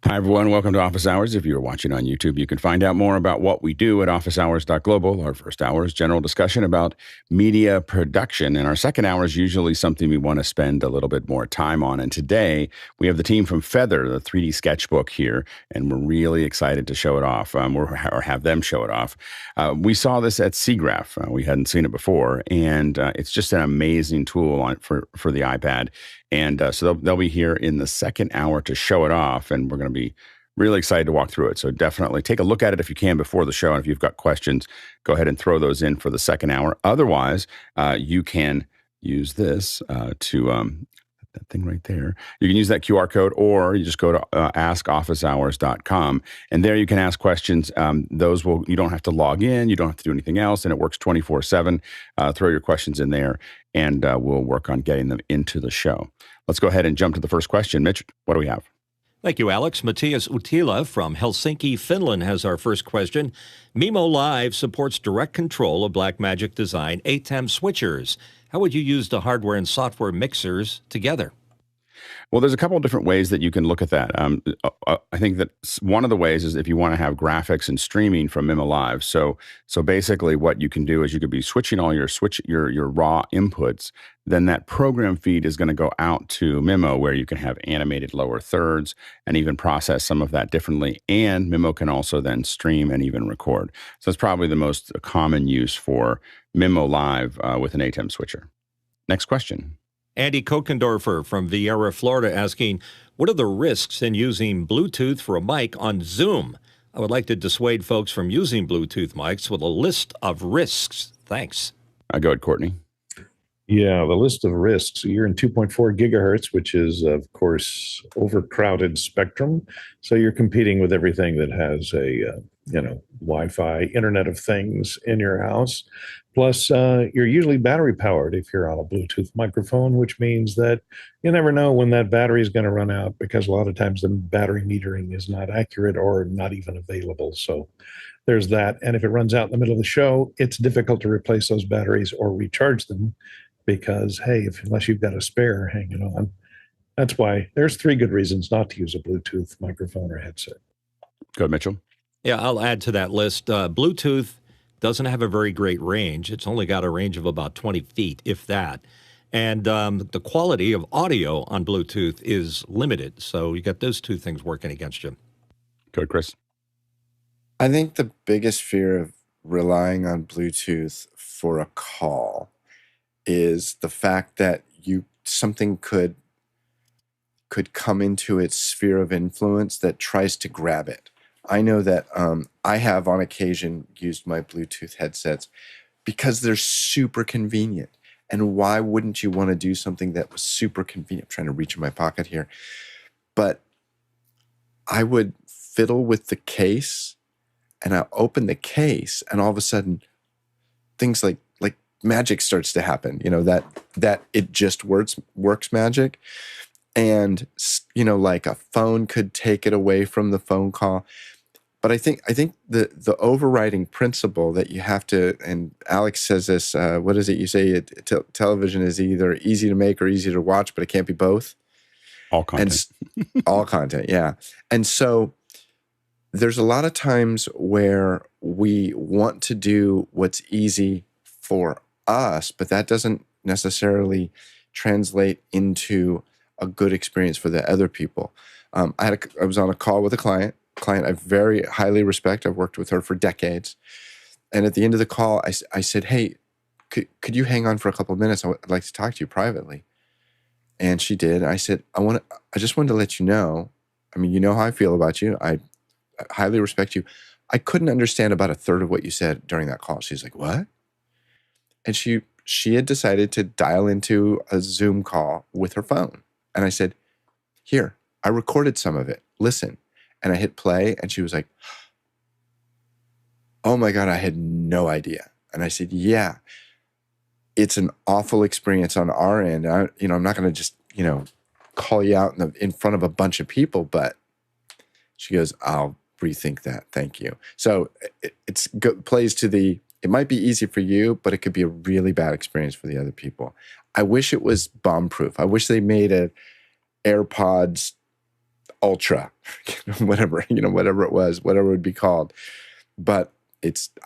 Hi, everyone. Welcome to Office Hours. If you're watching on YouTube, you can find out more about what we do at officehours.global. Our first hour is general discussion about media production. And our second hour is usually something we want to spend a little bit more time on. And today, we have the team from Feathre, the 3D sketchbook here, and we're really excited to show it off, or have them show it off. We saw this at SIGGRAPH. We hadn't seen it before, and it's just an amazing tool for the iPad. And so they'll be here in the second hour to show it off, and we're going to be really excited to walk through it. So definitely take a look at it if you can before the show. And if you've got questions, go ahead and throw those in for the second hour. Otherwise, you can use this that thing right there. You can use that QR code, or you just go to askofficehours.com, and there you can ask questions. You don't have to log in, you don't have to do anything else, and it works 24/7. Throw your questions in there, and we'll work on getting them into the show. Let's go ahead and jump to the first question. Mitch, what do we have? Thank you, Alex. Matthias Utila from Helsinki, Finland has our first question. Mimo Live supports direct control of Blackmagic Design ATEM switchers. How would you use the hardware and software mixers together? Well, there's a couple of different ways that you can look at that. I think that one of the ways is if you want to have graphics and streaming from Mimo Live. So basically, what you can do is you could be switching all your raw inputs. Then that program feed is going to go out to Mimo, where you can have animated lower thirds and even process some of that differently. And Mimo can also then stream and even record. So it's probably the most common use for Mimo Live with an ATEM switcher. Next question. Andy Kokendorfer from Vieira, Florida, asking, what are the risks in using Bluetooth for a mic on Zoom? I would like to dissuade folks from using Bluetooth mics with a list of risks. Thanks. Go ahead, Courtney. Yeah, the list of risks. You're in 2.4 gigahertz, which is, of course, overcrowded spectrum. So you're competing with everything that has a, Wi-Fi, Internet of Things in your house. Plus, you're usually battery powered if you're on a Bluetooth microphone, which means that you never know when that battery is going to run out, because a lot of times the battery metering is not accurate or not even available. So there's that. And if it runs out in the middle of the show, it's difficult to replace those batteries or recharge them, because, hey, unless you've got a spare hanging on. That's why there's 3 good reasons not to use a Bluetooth microphone or headset. Go ahead, Mitchell. Yeah, I'll add to that list. Bluetooth doesn't have a very great range. It's only got a range of about 20 feet, if that. And the quality of audio on Bluetooth is limited. So you got those 2 things working against you. Go ahead, Chris. I think the biggest fear of relying on Bluetooth for a call is the fact that something could come into its sphere of influence that tries to grab it. I know that I have on occasion used my Bluetooth headsets because they're super convenient. And why wouldn't you want to do something that was super convenient? I'm trying to reach in my pocket here. But I would fiddle with the case, and I open the case, and all of a sudden things like magic starts to happen, that it just works magic. And, like a phone could take it away from the phone call. But I think the overriding principle that you have to, and Alex says this, what is it you say? Television is either easy to make or easy to watch, but it can't be both. All content. All content, yeah. And so there's a lot of times where we want to do what's easy for us, but that doesn't necessarily translate into a good experience for the other people. I was on a call with a client I very highly respect. I've worked with her for decades. And at the end of the call, I said, hey, could you hang on for a couple of minutes? I'd like to talk to you privately. And she did. I said, I just wanted to let you know, you know how I feel about you. I highly respect you. I couldn't understand about a third of what you said during that call. She's like, what? And she had decided to dial into a Zoom call with her phone. And I said, here, I recorded some of it. Listen. And I hit play, and she was like, oh my God, I had no idea. And I said, yeah, it's an awful experience on our end. I'm not going to just, call you out in front of a bunch of people, but she goes, I'll rethink that. Thank you. So it plays to it might be easy for you, but it could be a really bad experience for the other people. I wish it was bomb-proof. I wish they made AirPods Ultra, whatever it was, whatever it would be called. But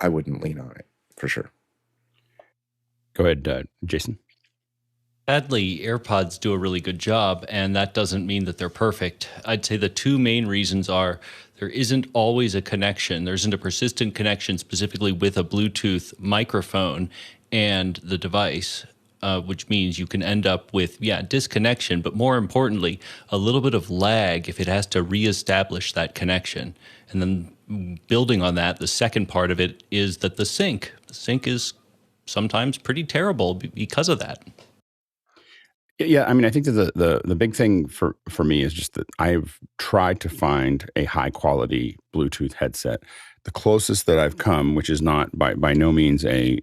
I wouldn't lean on it for sure. Go ahead, Jason. Sadly, AirPods do a really good job, and that doesn't mean that they're perfect. I'd say the two main reasons are there isn't always a connection. There isn't a persistent connection specifically with a Bluetooth microphone and the device, which means you can end up with, disconnection, but more importantly, a little bit of lag if it has to reestablish that connection. And then building on that, the second part of it is that the sync is sometimes pretty terrible because of that. Yeah, I mean, I think that the big thing for me is just that I've tried to find a high quality Bluetooth headset. The closest that I've come, which is not by no means a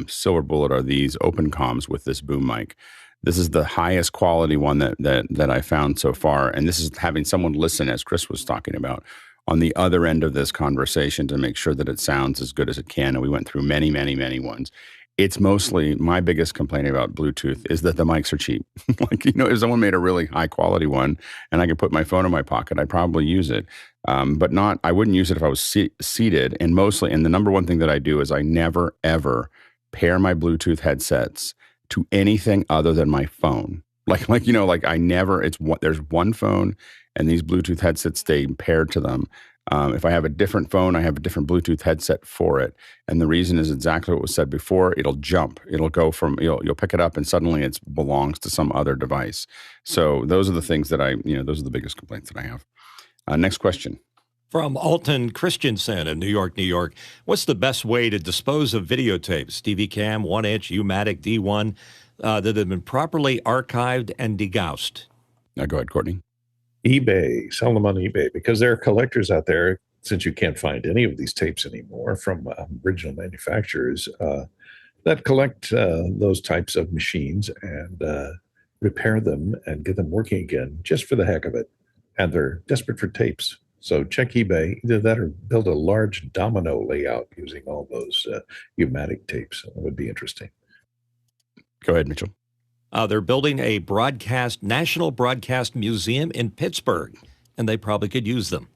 silver bullet, are these open comms with this boom mic. This is the highest quality one that I found so far, and this is having someone listen, as Chris was talking about, on the other end of this conversation to make sure that it sounds as good as it can. And we went through many, many, many ones. It's mostly my biggest complaint about Bluetooth is that the mics are cheap. Like, if someone made a really high quality one and I could put my phone in my pocket, I'd probably use it. But I wouldn't use it if I was seated. And the number one thing that I do is I never, ever pair my Bluetooth headsets to anything other than my phone. There's one phone and these Bluetooth headsets stay paired to them. If I have a different phone, I have a different Bluetooth headset for it. And the reason is exactly what was said before. It'll jump. It'll go from, you'll pick it up and suddenly it belongs to some other device. So those are the things that those are the biggest complaints that I have. Next question. From Alton Christensen in New York, New York. What's the best way to dispose of videotapes, TV Cam, 1-inch, U-Matic, D1, that have been properly archived and degaussed? Go ahead, Courtney. eBay, sell them on eBay, because there are collectors out there, since you can't find any of these tapes anymore from original manufacturers, that collect those types of machines and repair them and get them working again just for the heck of it. And they're desperate for tapes. So check eBay, either that or build a large domino layout using all those U-Matic tapes. It would be interesting. Go ahead, Mitchell. They're building a national broadcast museum in Pittsburgh, and they probably could use them.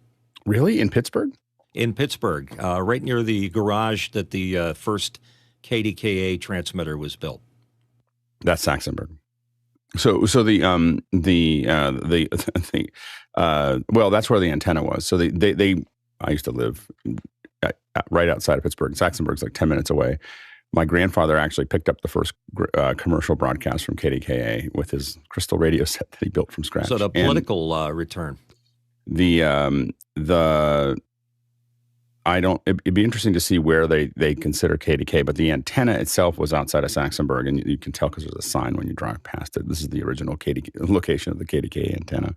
Really? In Pittsburgh? In Pittsburgh, right near the garage that the first KDKA transmitter was built. That's Saxonburg. So that's where the antenna was. So I used to live right outside of Pittsburgh. Saxonburg's like 10 minutes away. My grandfather actually picked up the first commercial broadcast from KDKA with his crystal radio set that he built from scratch. So the political return. It'd be interesting to see where they consider KDK, but the antenna itself was outside of Saxonburg, and you can tell because there's a sign when you drive past it. This is the original location of the KDK antenna.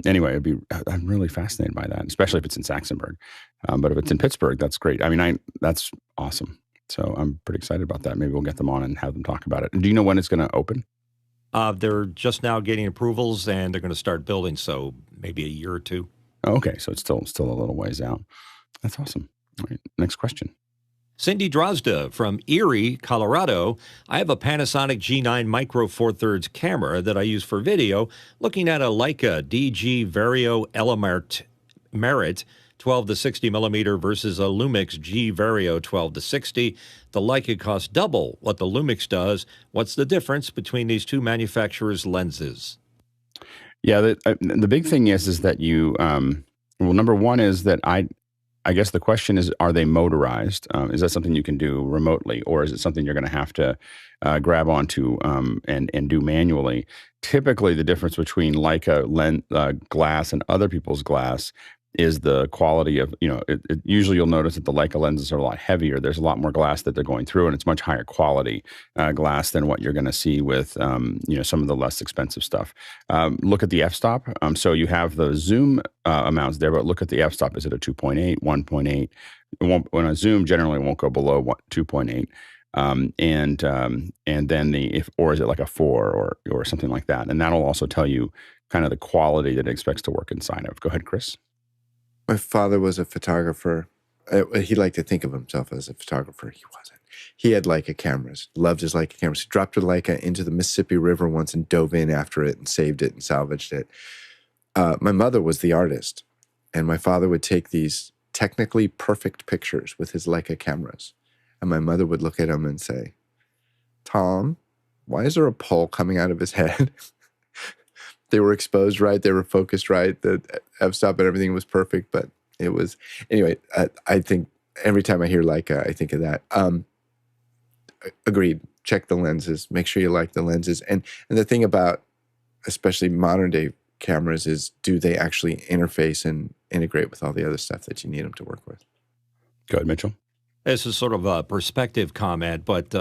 Anyway, I'm really fascinated by that, especially if it's in Saxonburg. But if it's in Pittsburgh, that's great. I mean, that's awesome. So I'm pretty excited about that. Maybe we'll get them on and have them talk about it. Do you know when it's going to open? They're just now getting approvals, and they're going to start building, so maybe a year or two. Okay, so it's still a little ways out. That's awesome. All right, next question. Cindy Drozda from Erie, Colorado. I have a Panasonic G9 Micro Four Thirds camera that I use for video, looking at a Leica DG Vario Element Merit 12 to 60 millimeter versus a Lumix G Vario 12 to 60. The Leica costs double what the Lumix does. What's the difference between these two manufacturers' lenses? Yeah, the big thing is that you, number one is that I guess the question is, are they motorized? Is that something you can do remotely, or is it something you're going to have to grab onto and do manually? Typically, the difference between Leica glass and other people's glass is the quality of, usually you'll notice that the Leica lenses are a lot heavier. There's a lot more glass that they're going through, and it's much higher quality glass than what you're going to see with, some of the less expensive stuff. Look at the f-stop. So you have the zoom amounts there, but look at the f-stop. Is it a 2.8, 1.8? When I zoom, generally it won't go below 2.8. And then or is it like a 4 or something like that? And that'll also tell you kind of the quality that it expects to work inside of. Go ahead, Chris. My father was a photographer. He liked to think of himself as a photographer. He wasn't. He had Leica cameras, loved his Leica cameras. He dropped a Leica into the Mississippi River once and dove in after it and saved it and salvaged it. My mother was the artist, and my father would take these technically perfect pictures with his Leica cameras. And my mother would look at him and say, Tom, why is there a pole coming out of his head? They were exposed right. They were focused right. The f-stop and everything was perfect, but it was, anyway, I think every time I hear Leica, I think of that. Agreed. Check the lenses. Make sure you like the lenses. And the thing about especially modern day cameras is, do they actually interface and integrate with all the other stuff that you need them to work with? Go ahead, Mitchell. This is sort of a perspective comment, but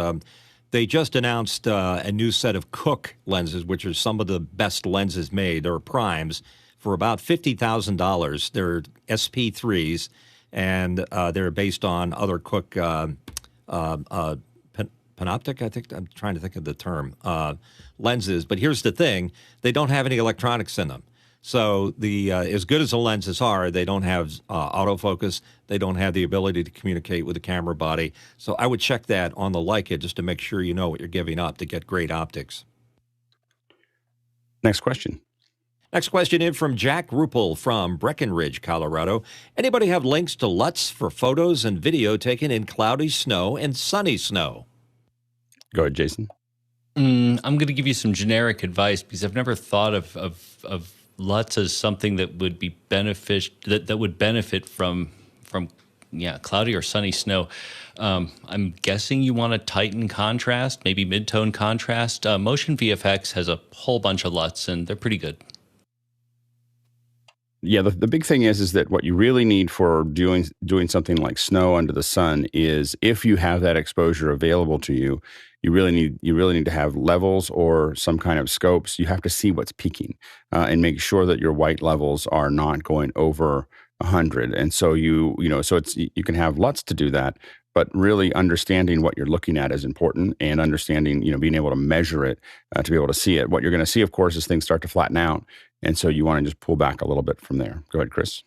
they just announced a new set of Cooke lenses, which are some of the best lenses made, or primes, for about $50,000. They're SP3s, and they're based on other Cooke panoptic, I think, I'm trying to think of the term, lenses. But here's the thing, they don't have any electronics in them. So the as good as the lenses are, they don't have autofocus. They don't have the ability to communicate with the camera body. So I would check that on the Leica just to make sure you know what you're giving up to get great optics. Next question. Next question in from Jack Ruppel from Breckenridge, Colorado. Anybody have links to LUTs for photos and video taken in cloudy snow and sunny snow? Go ahead, Jason. I'm going to give you some generic advice because I've never thought of LUTs as something that would be that would benefit from cloudy or sunny snow. I'm guessing you want to tighten contrast, maybe mid-tone contrast. Motion VFX has a whole bunch of LUTs, and they're pretty good. Yeah, the big thing is that what you really need for doing something like snow under the sun is, if you have that exposure available to you, you really need to have levels or some kind of scopes. You have to see what's peaking and make sure that your white levels are not going over 100. And so you can have LUTs to do that, but really understanding what you're looking at is important, and understanding, being able to measure it to be able to see it. What you're going to see, of course, is things start to flatten out. And so you want to just pull back a little bit from there. Go ahead, Chris.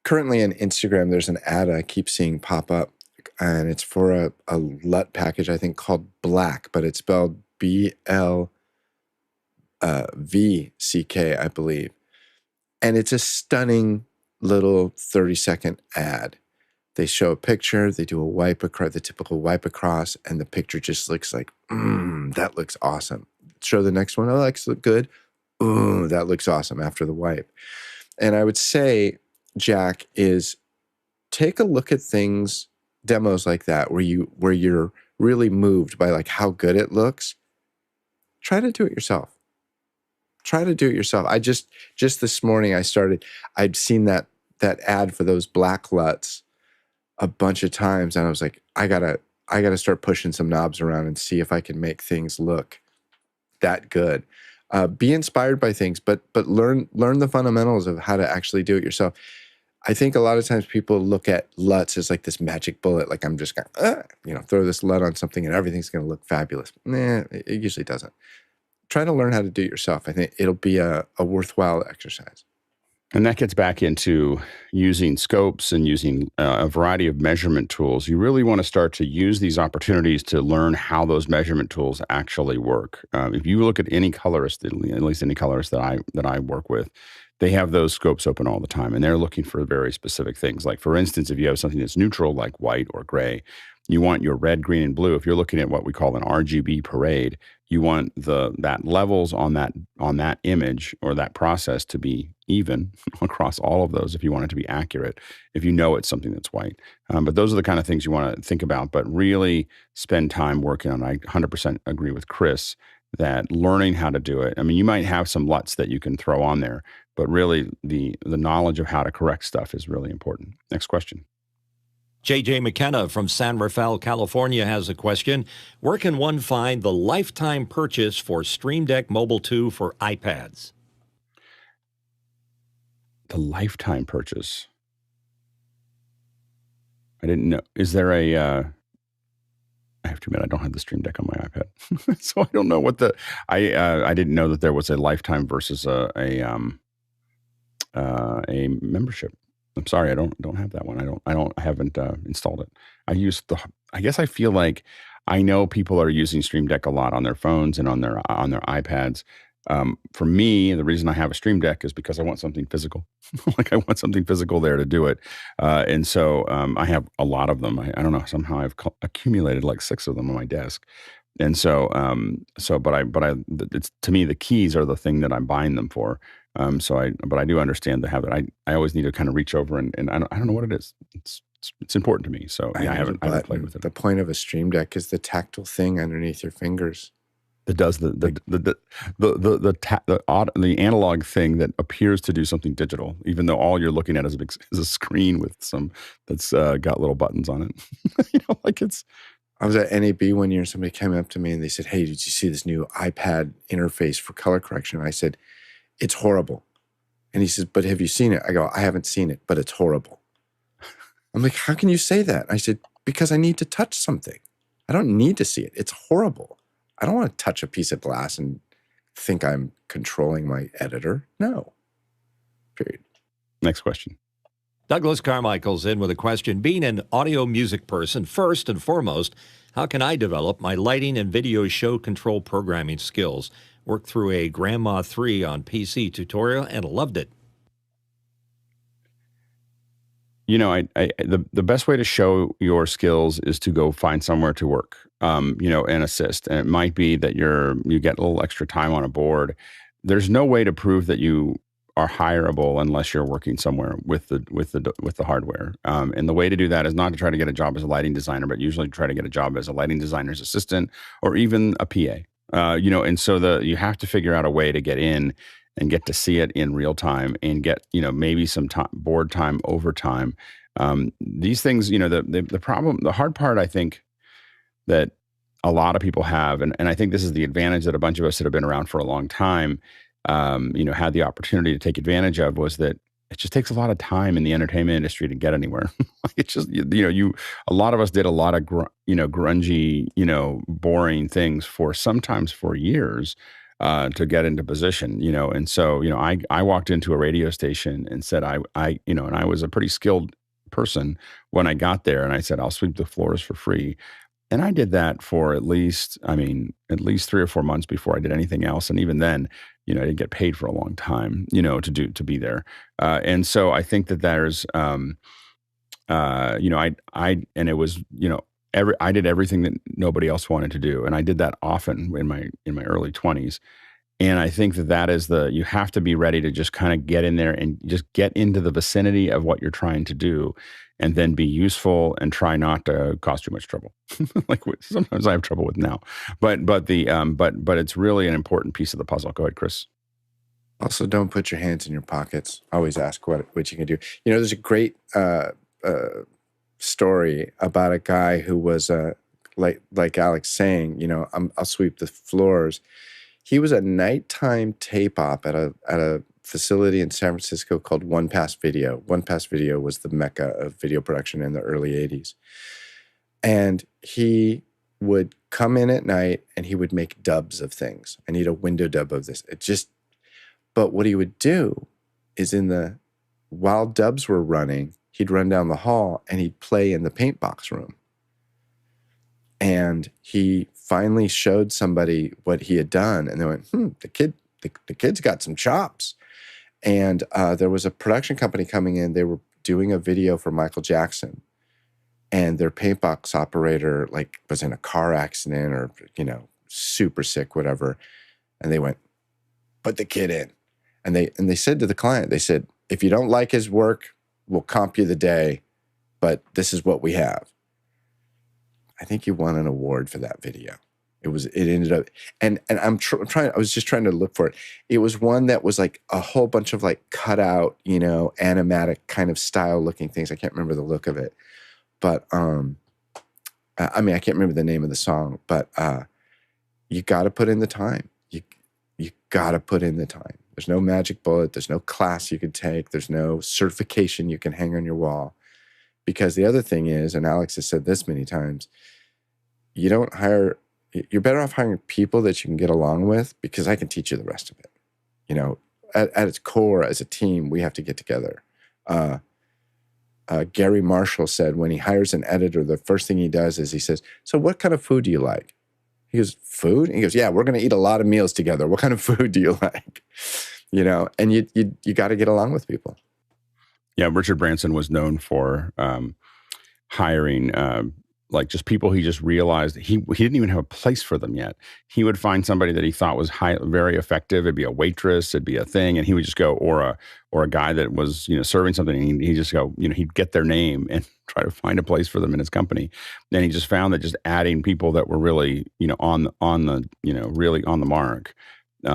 Currently on Instagram, there's an ad I keep seeing pop up, and it's for a LUT package, I think, called Black, but it's spelled BLVCK, I believe. And it's a stunning little 30-second ad. They show a picture, they do a wipe across, the typical wipe across, and the picture just looks like, that looks awesome. Show the next one, oh, that looks good. Ooh, that looks awesome after the wipe. And I would say, Jack, is take a look at demos like that, where you're really moved by like how good it looks. Try to do it yourself. I just this morning I'd seen that ad for those black LUTs a bunch of times, and I was like, I gotta start pushing some knobs around and see if I can make things look that good. Be inspired by things, but learn the fundamentals of how to actually do it yourself. I think a lot of times people look at LUTs as like this magic bullet, like I'm just going to, throw this LUT on something and everything's going to look fabulous. Nah, it usually doesn't. Try to learn how to do it yourself. I think it'll be a worthwhile exercise. And that gets back into using scopes and using a variety of measurement tools. You really want to start to use these opportunities to learn how those measurement tools actually work. If you look at any colorist, at least any colorist that I work with, they have those scopes open all the time, and they're looking for very specific things. Like, for instance, if you have something that's neutral, like white or gray, you want your red, green, and blue. If you're looking at what we call an RGB parade, you want that levels on that image or that process to be even across all of those if you want it to be accurate, if you know it's something that's white. But those are the kind of things you want to think about, but really spend time working on. I 100% agree with Chris that learning how to do it, I mean, you might have some LUTs that you can throw on there, but really the knowledge of how to correct stuff is really important. Next question. J.J. McKenna from San Rafael, California has a question. Where can one find the lifetime purchase for Stream Deck Mobile 2 for iPads? The lifetime purchase. I didn't know. Is there I have to admit, I don't have the Stream Deck on my iPad, so I don't know what I didn't know that there was a lifetime versus a membership. I'm sorry, I don't have that one. I haven't installed it. I guess I feel like I know people are using Stream Deck a lot on their phones and on their iPads. For me, the reason I have a Stream Deck is because I want something physical. Like I want something physical there to do it. And so I have a lot of them. I don't know, somehow I've accumulated like 6 of them on my desk. And so, it's, to me, the keys are the thing that I'm buying them for. But I do understand the habit. I always need to kind of reach over and I don't know what it is. It's important to me. So yeah, I haven't played with it. The point of a Stream Deck is the tactile thing underneath your fingers. That does the analog thing that appears to do something digital, even though all you're looking at is a screen with some that's got little buttons on it. Like it's. I was at NAB one year and somebody came up to me and they said, "Hey, did you see this new iPad interface for color correction?" And I said, "It's horrible." And he says, "But have you seen it?" I go, "I haven't seen it, but it's horrible." I'm like, "How can you say that?" I said, "Because I need to touch something. I don't need to see it. It's horrible. I don't want to touch a piece of glass and think I'm controlling my editor. No. Period." Next question. Douglas Carmichael's in with a question. Being an audio music person, first and foremost, how can I develop my lighting and video show control programming skills? Worked through a Grandma 3 on PC tutorial and loved it. The best way to show your skills is to go find somewhere to work, and assist. And it might be that you get a little extra time on a board. There's no way to prove that you are hireable unless you're working somewhere with the hardware. And the way to do that is not to try to get a job as a lighting designer, but usually try to get a job as a lighting designer's assistant or even a PA. And so you have to figure out a way to get in and get to see it in real time and get, maybe some board time, overtime. These things, the hard part, I think, that a lot of people have, and I think this is the advantage that a bunch of us that have been around for a long time, had the opportunity to take advantage of, was that it just takes a lot of time in the entertainment industry to get anywhere. It's just, a lot of us did a lot of, grungy, boring things sometimes for years, to get into position, and so, I walked into a radio station and said, and I was a pretty skilled person when I got there, and I said, "I'll sweep the floors for free." And I did that for at least 3 or 4 months before I did anything else. And even then, I didn't get paid for a long time, to be there. And so I think that there's, and it was, I did everything that nobody else wanted to do. And I did that often in my early 20s. And I think that is you have to be ready to just kind of get in there and just get into the vicinity of what you're trying to do, and then be useful and try not to cause too much trouble. Like sometimes I have trouble with now, but it's really an important piece of the puzzle. Go ahead, Chris. Also, don't put your hands in your pockets. Always ask what you can do. There's a great story about a guy who was like Alex saying, I'll sweep the floors. He was a nighttime tape op at a facility in San Francisco called One Pass Video. One Pass Video was the mecca of video production in the early 80s. And he would come in at night and he would make dubs of things. I need a window dub of this. But what he would do is while dubs were running, he'd run down the hall and he'd play in the paint box room. And he finally showed somebody what he had done, and they went, the kid's got some chops. And there was a production company coming in. They were doing a video for Michael Jackson, and their paint box operator was in a car accident or super sick, whatever. And they went, "Put the kid in." And they said to the client, they said, "If you don't like his work, we'll comp you the day, but this is what we have." I think he won an award for that video. It ended up, and I was just trying to look for it. It was one that was like a whole bunch of cut out, animatic kind of style looking things. I can't remember the look of it, but I can't remember the name of the song, but you got to put in the time. You got to put in the time. There's no magic bullet. There's no class you could take. There's no certification you can hang on your wall. Because the other thing is, and Alex has said this many times, you're better off hiring people that you can get along with, because I can teach you the rest of it. At its core, as a team, we have to get together. Gary Marshall said when he hires an editor, the first thing he does is he says, "So what kind of food do you like?" He goes, food? And he goes, yeah, we're going to eat a lot of meals together. What kind of food do you like? And you got to get along with people. Yeah, Richard Branson was known for hiring like just people he just realized he didn't even have a place for them yet. He would find somebody that he thought was very effective. It'd be a waitress, it'd be a thing, and he would just go, or a guy that was serving something. And he'd just go, he'd get their name and try to find a place for them in his company. And he just found that just adding people that were really on the really on the mark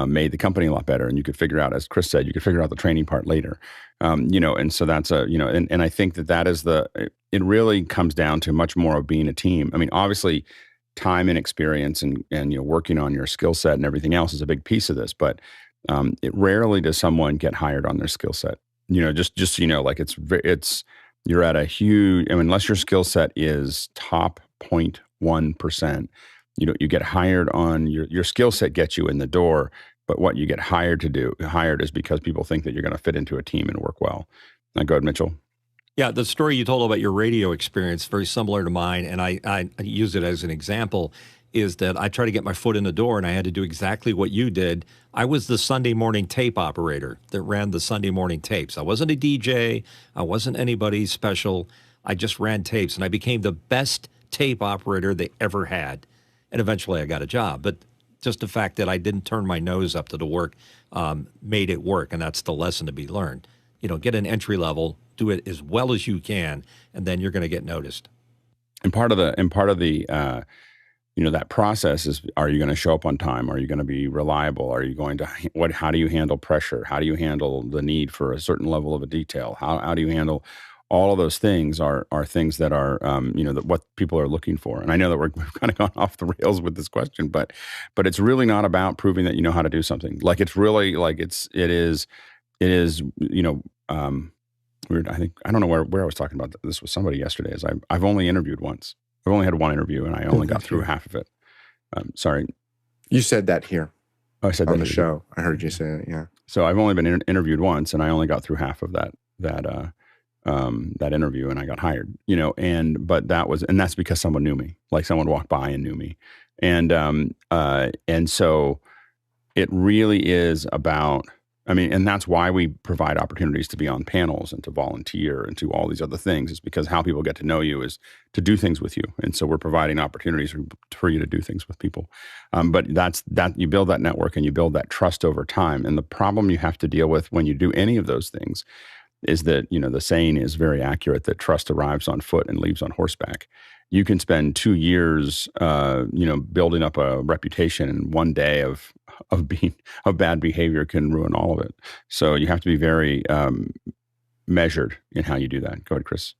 made the company a lot better. And you could figure out, as Chris said, you could figure out the training part later. And so that's and I think that is it really comes down to much more of being a team. I mean, obviously time and experience and working on your skill set and everything else is a big piece of this, but it rarely does someone get hired on their skill set. Just like it's you're at a huge, unless your skill set is top 0.1%, you get hired on your skill set gets you in the door, but what you get hired is because people think that you're going to fit into a team and work well. Now, go ahead, Mitchell. Yeah, the story you told about your radio experience, very similar to mine, and I use it as an example, is that I tried to get my foot in the door and I had to do exactly what you did. I was the Sunday morning tape operator that ran the Sunday morning tapes. I wasn't a DJ. I wasn't anybody special. I just ran tapes, and I became the best tape operator they ever had. And eventually I got a job. But just the fact that I didn't turn my nose up to the work made it work, and that's the lesson to be learned. Get an entry level, do it as well as you can, and then you're going to get noticed. And part of the that process is: are you going to show up on time? Are you going to be reliable? Are you going to how do you handle pressure? How do you handle the need for a certain level of a detail? How do you handle all of those things are things that are that what people are looking for. And I know that we've kind of gone off the rails with this question, but it's really not about proving that you know how to do something. Like it's really like it is weird. I think I don't know where I was talking about this with somebody yesterday. Is I've only interviewed once. I've only had one interview, and I only got through half of it. Sorry, you said that here. Oh, I said on that the show. I heard you say it. Yeah. So I've only been interviewed once, and I only got through half of that interview, and I got hired. But that's because someone knew me. Like someone walked by and knew me, and so it really is about. I mean, and that's why we provide opportunities to be on panels and to volunteer and to all these other things, is because how people get to know you is to do things with you. And so we're providing opportunities for you to do things with people. But that you build that network and you build that trust over time. And the problem you have to deal with when you do any of those things is that, the saying is very accurate that trust arrives on foot and leaves on horseback. You can spend 2 years, building up a reputation, and one day of bad behavior can ruin all of it. So you have to be very measured in how you do that. Go ahead, Chris.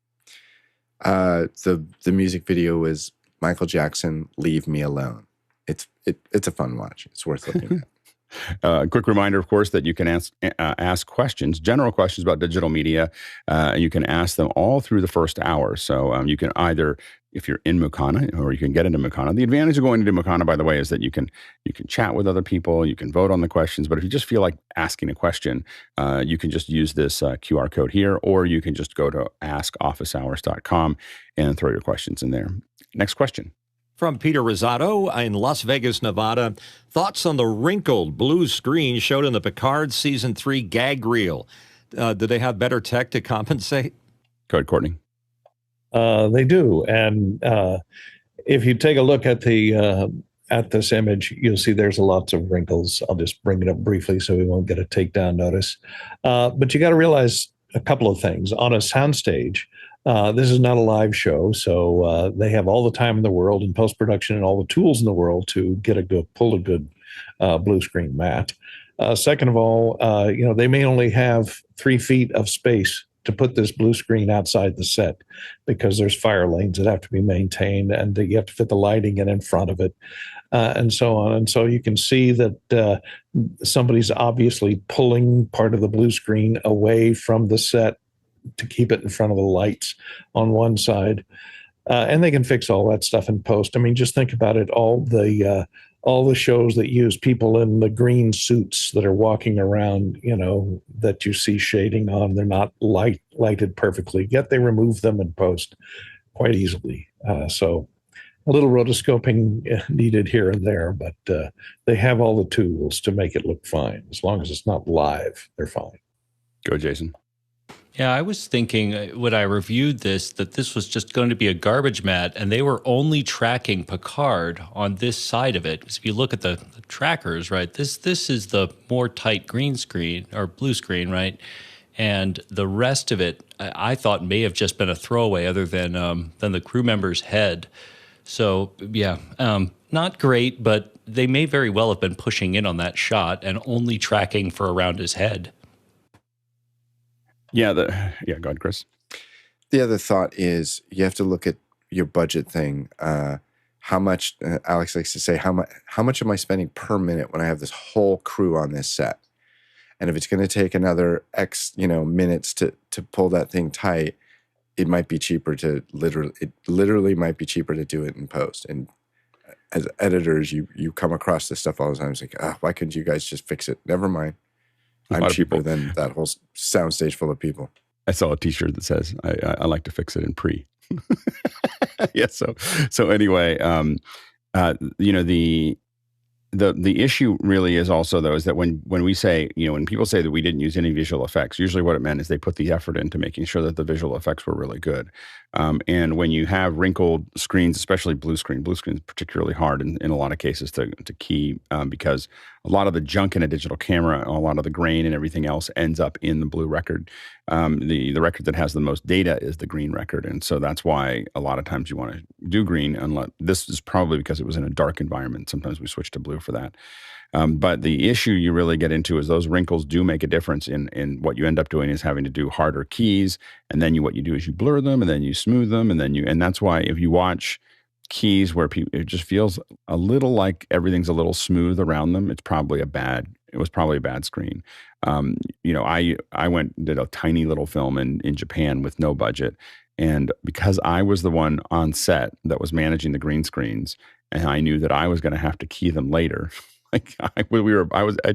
The music video was Michael Jackson, "Leave Me Alone." It's a fun watch. It's worth looking at. A quick reminder, of course, that you can ask questions, general questions about digital media. You can ask them all through the first hour. So you can either, if you're in Mukana, or you can get into Mukana. The advantage of going into Mukana, by the way, is that you can chat with other people, you can vote on the questions. But if you just feel like asking a question, you can just use this QR code here, or you can just go to askofficehours.com and throw your questions in there. Next question. From Peter Rosado in Las Vegas, Nevada. Thoughts on the wrinkled blue screen showed in the Picard Season 3 gag reel. Do they have better tech to compensate? Go ahead, Courtney. They do. And if you take a look at this image, you'll see there's lots of wrinkles. I'll just bring it up briefly so we won't get a takedown notice. But you got to realize a couple of things. On a soundstage, this is not a live show, so they have all the time in the world in post-production and all the tools in the world to pull a good blue screen mat. Second of all, they may only have 3 feet of space to put this blue screen outside the set because there's fire lanes that have to be maintained, and you have to fit the lighting in front of it, and so on. And so you can see that somebody's obviously pulling part of the blue screen away from the set to keep it in front of the lights on one side. And they can fix all that stuff in post. I mean, just think about it. All the shows that use people in the green suits that are walking around, that you see shading on, they're not lighted perfectly, yet they remove them in post quite easily. So a little rotoscoping needed here and there, but they have all the tools to make it look fine. As long as it's not live, they're fine. Go, Jason. Yeah, I was thinking when I reviewed this that this was just going to be a garbage mat, and they were only tracking Picard on this side of it. Because if you look at the trackers, right, this is the more tight green screen or blue screen, right, and the rest of it I thought may have just been a throwaway, other than the crew member's head. So yeah, not great, but they may very well have been pushing in on that shot and only tracking for around his head. Yeah, go ahead, Chris. The other thought is you have to look at your budget thing. How much, Alex likes to say, how much am I spending per minute when I have this whole crew on this set? And if it's going to take another X, minutes to pull that thing tight, it might be cheaper to literally might be cheaper to do it in post. And as editors, you come across this stuff all the time. It's like, why couldn't you guys just fix it? Never mind. I'm cheaper than that whole soundstage full of people. I saw a T-shirt that says, I like to fix it in pre. Yeah. So anyway, the issue really is also, though, is that when we say, when people say that we didn't use any visual effects, usually what it meant is they put the effort into making sure that the visual effects were really good. And when you have wrinkled screens, especially blue screen is particularly hard in a lot of cases to key, because a lot of the junk in a digital camera, a lot of the grain and everything else ends up in the blue record. The record that has the most data is the green record. And so that's why a lot of times you want to do green, unless this is probably because it was in a dark environment. Sometimes we switch to blue for that. But the issue you really get into is those wrinkles do make a difference in what you end up doing is having to do harder keys. And then what you do is you blur them, and then you smooth them. And that's why if you watch keys where it just feels a little like everything's a little smooth around them, it was probably a bad screen. I did a tiny little film in Japan with no budget. And because I was the one on set that was managing the green screens, and I knew that I was going to have to key them later, I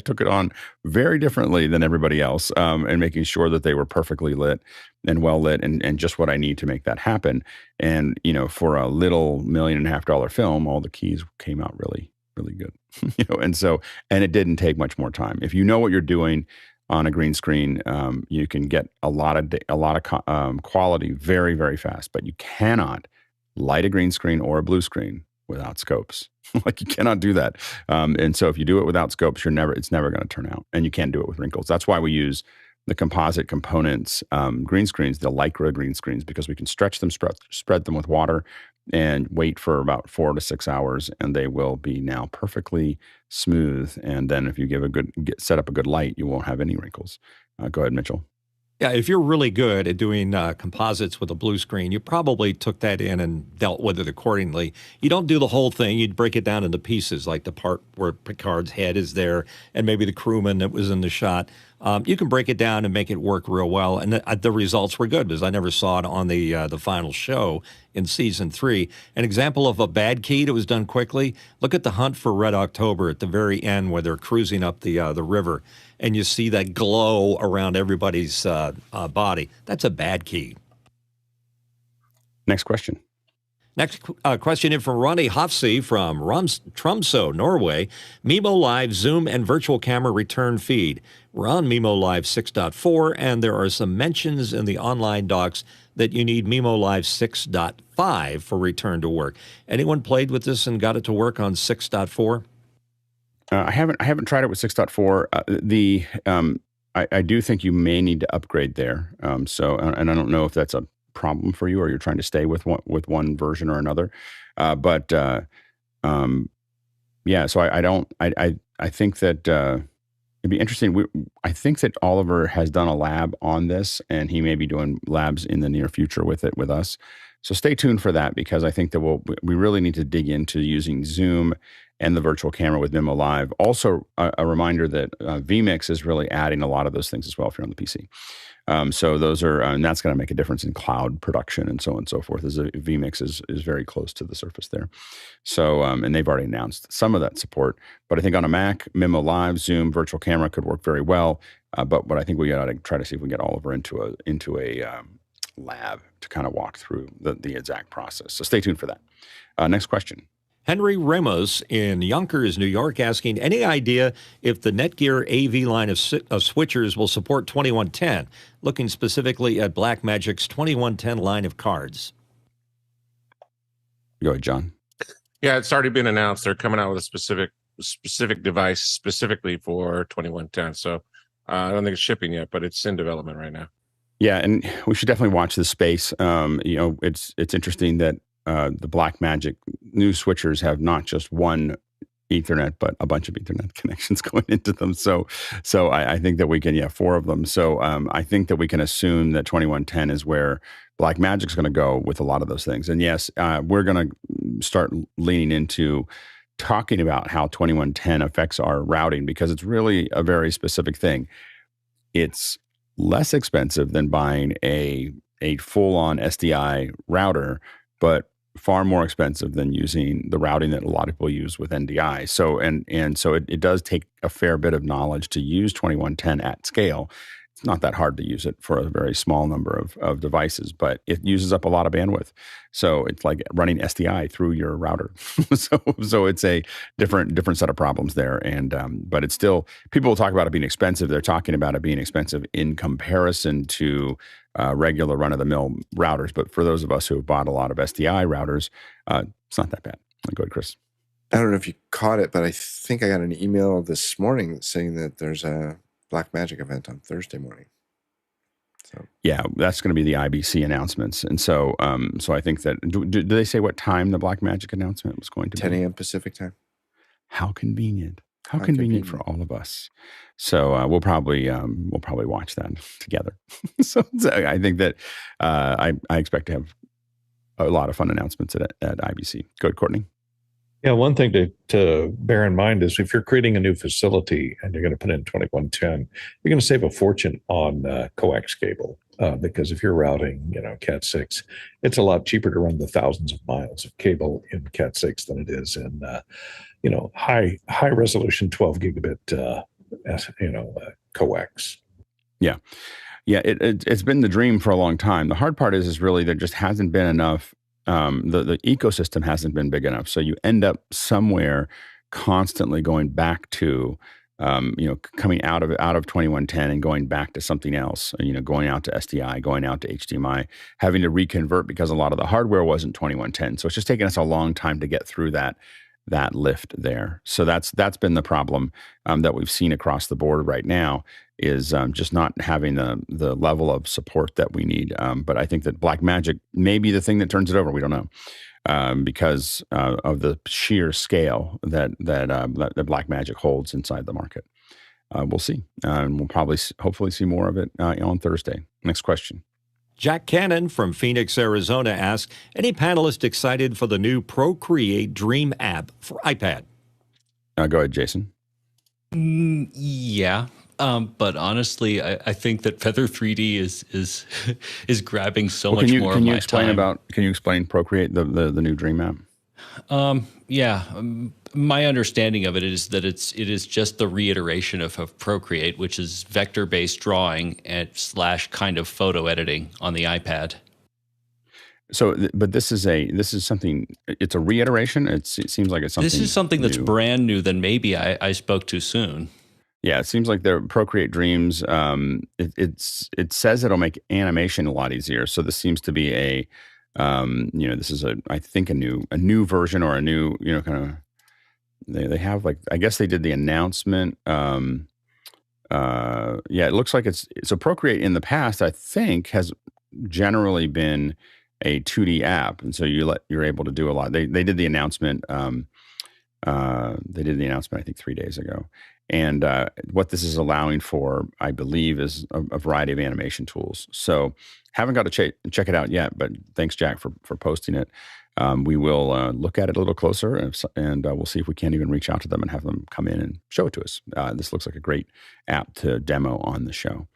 took it on very differently than everybody else, and making sure that they were perfectly lit and well lit and just what I need to make that happen. And, for a little $1.5 million film, all the keys came out really, really good, and it didn't take much more time. If you know what you're doing on a green screen, you can get a lot of quality very, very fast, but you cannot light a green screen or a blue screen without scopes. You cannot do that. And so if you do it without scopes, it's never going to turn out, and you can't do it with wrinkles. That's why we use the composite components green screens, the Lycra green screens, because we can stretch them, spread them with water, and wait for about 4 to 6 hours, and they will be now perfectly smooth. And then if you set up a good light, you won't have any wrinkles. Go ahead, Mitchell. Yeah, if you're really good at doing composites with a blue screen, you probably took that in and dealt with it accordingly. You don't do the whole thing. You'd break it down into pieces, like the part where Picard's head is there and maybe the crewman that was in the shot. You can break it down and make it work real well. And the results were good, because I never saw it on the final show in season 3. An example of a bad key that was done quickly, look at the Hunt for Red October at the very end where they're cruising up the river, and you see that glow around everybody's body. That's a bad key. Next question. Next question in from Ronnie Hofsey from Tromsø, Norway. Mimo Live Zoom and virtual camera return feed. We're on Mimo Live 6.4, and there are some mentions in the online docs that you need Mimo Live 6.5 for return to work. Anyone played with this and got it to work on 6.4? I haven't tried it with 6.4. I do think you may need to upgrade there. And I don't know if that's a problem for you, or you're trying to stay with one version or another. So I think that it'd be interesting. I think that Oliver has done a lab on this, and he may be doing labs in the near future with us. So stay tuned for that, because I think that we really need to dig into using Zoom and the virtual camera with Mimo Live. Also, a reminder that vMix is really adding a lot of those things as well if you're on the PC. So those are, and that's going to make a difference in cloud production and so on and so forth, as vMix is very close to the surface there. So, and they've already announced some of that support. But I think on a Mac, Mimo Live, Zoom, virtual camera could work very well. But what I think we got to try to see if we can get Oliver into a lab to kind of walk through the exact process. So stay tuned for that. Next question. Henry Ramos in Yonkers, New York, asking, any idea if the Netgear AV line of switchers will support 2110, looking specifically at Blackmagic's 2110 line of cards? Go ahead, John. Yeah, it's already been announced. They're coming out with a specific device specifically for 2110. So I don't think it's shipping yet, but it's in development right now. Yeah, and we should definitely watch this space. It's interesting that the Blackmagic new switchers have not just one Ethernet, but a bunch of Ethernet connections going into them. So I think that we can, 4 of them. So I think that we can assume that 2110 is where Blackmagic's going to go with a lot of those things. And yes, we're going to start leaning into talking about how 2110 affects our routing, because it's really a very specific thing. It's less expensive than buying a full-on SDI router, but far more expensive than using the routing that a lot of people use with NDI. So so it does take a fair bit of knowledge to use 2110 at scale. It's not that hard to use it for a very small number of devices, but it uses up a lot of bandwidth. So it's like running SDI through your router. so it's a different set of problems there. And but it's still, people will talk about it being expensive. They're talking about it being expensive in comparison to regular run-of-the-mill routers. But for those of us who have bought a lot of SDI routers, it's not that bad. Go ahead, Chris. I don't know if you caught it, but I think I got an email this morning saying that there's a Blackmagic event on Thursday morning. So yeah, that's going to be the IBC announcements. And so I think that, do they say what time the Blackmagic announcement was going to be? 10 a.m. Pacific time. How convenient. How convenient for all of us. So we'll probably watch that together. so I think that I expect to have a lot of fun announcements at IBC. Go ahead, Courtney. Yeah, one thing to bear in mind is if you're creating a new facility and you're going to put in 2110, you're going to save a fortune on coax cable because if you're routing, Cat 6, it's a lot cheaper to run the thousands of miles of cable in Cat 6 than it is in high resolution 12 gigabit coax. Yeah. Yeah, it's been the dream for a long time. The hard part is really there just hasn't been enough. The ecosystem hasn't been big enough. So you end up somewhere constantly going back to, coming out of 2110 and going back to something else, going out to SDI, going out to HDMI, having to reconvert because a lot of the hardware wasn't 2110. So it's just taken us a long time to get through that lift there. So that's been the problem that we've seen across the board right now is just not having the level of support that we need. But I think that Blackmagic may be the thing that turns it over. We don't know because of the sheer scale that Blackmagic holds inside the market. We'll see. And we'll hopefully see more of it on Thursday. Next question. Jack Cannon from Phoenix, Arizona asks, any panelist excited for the new Procreate Dream app for iPad? Go ahead, Jason. Yeah. But honestly, I think that Feathre 3D is grabbing so much more of my time. Can you explain Procreate, the new Dream app? My understanding of it is that it is just the reiteration of Procreate, which is vector-based drawing / kind of photo editing on the iPad. So, but this is something. It's a reiteration. It seems like it's something. This is something that's new. Brand new. Then maybe I spoke too soon. Yeah, it seems like the Procreate Dreams. It says it'll make animation a lot easier. So this seems to be a, this is I think a new version or a new kind of. They have I guess they did the announcement. It looks like so Procreate in the past I think has generally been a 2D app, and so you're able to do a lot. They did the announcement. I think 3 days ago. And what this is allowing for, I believe, is a variety of animation tools. So haven't got to check it out yet, but thanks, Jack, for posting it. We will look at it a little closer, and we'll see if we can't even reach out to them and have them come in and show it to us. This looks like a great app to demo on the show.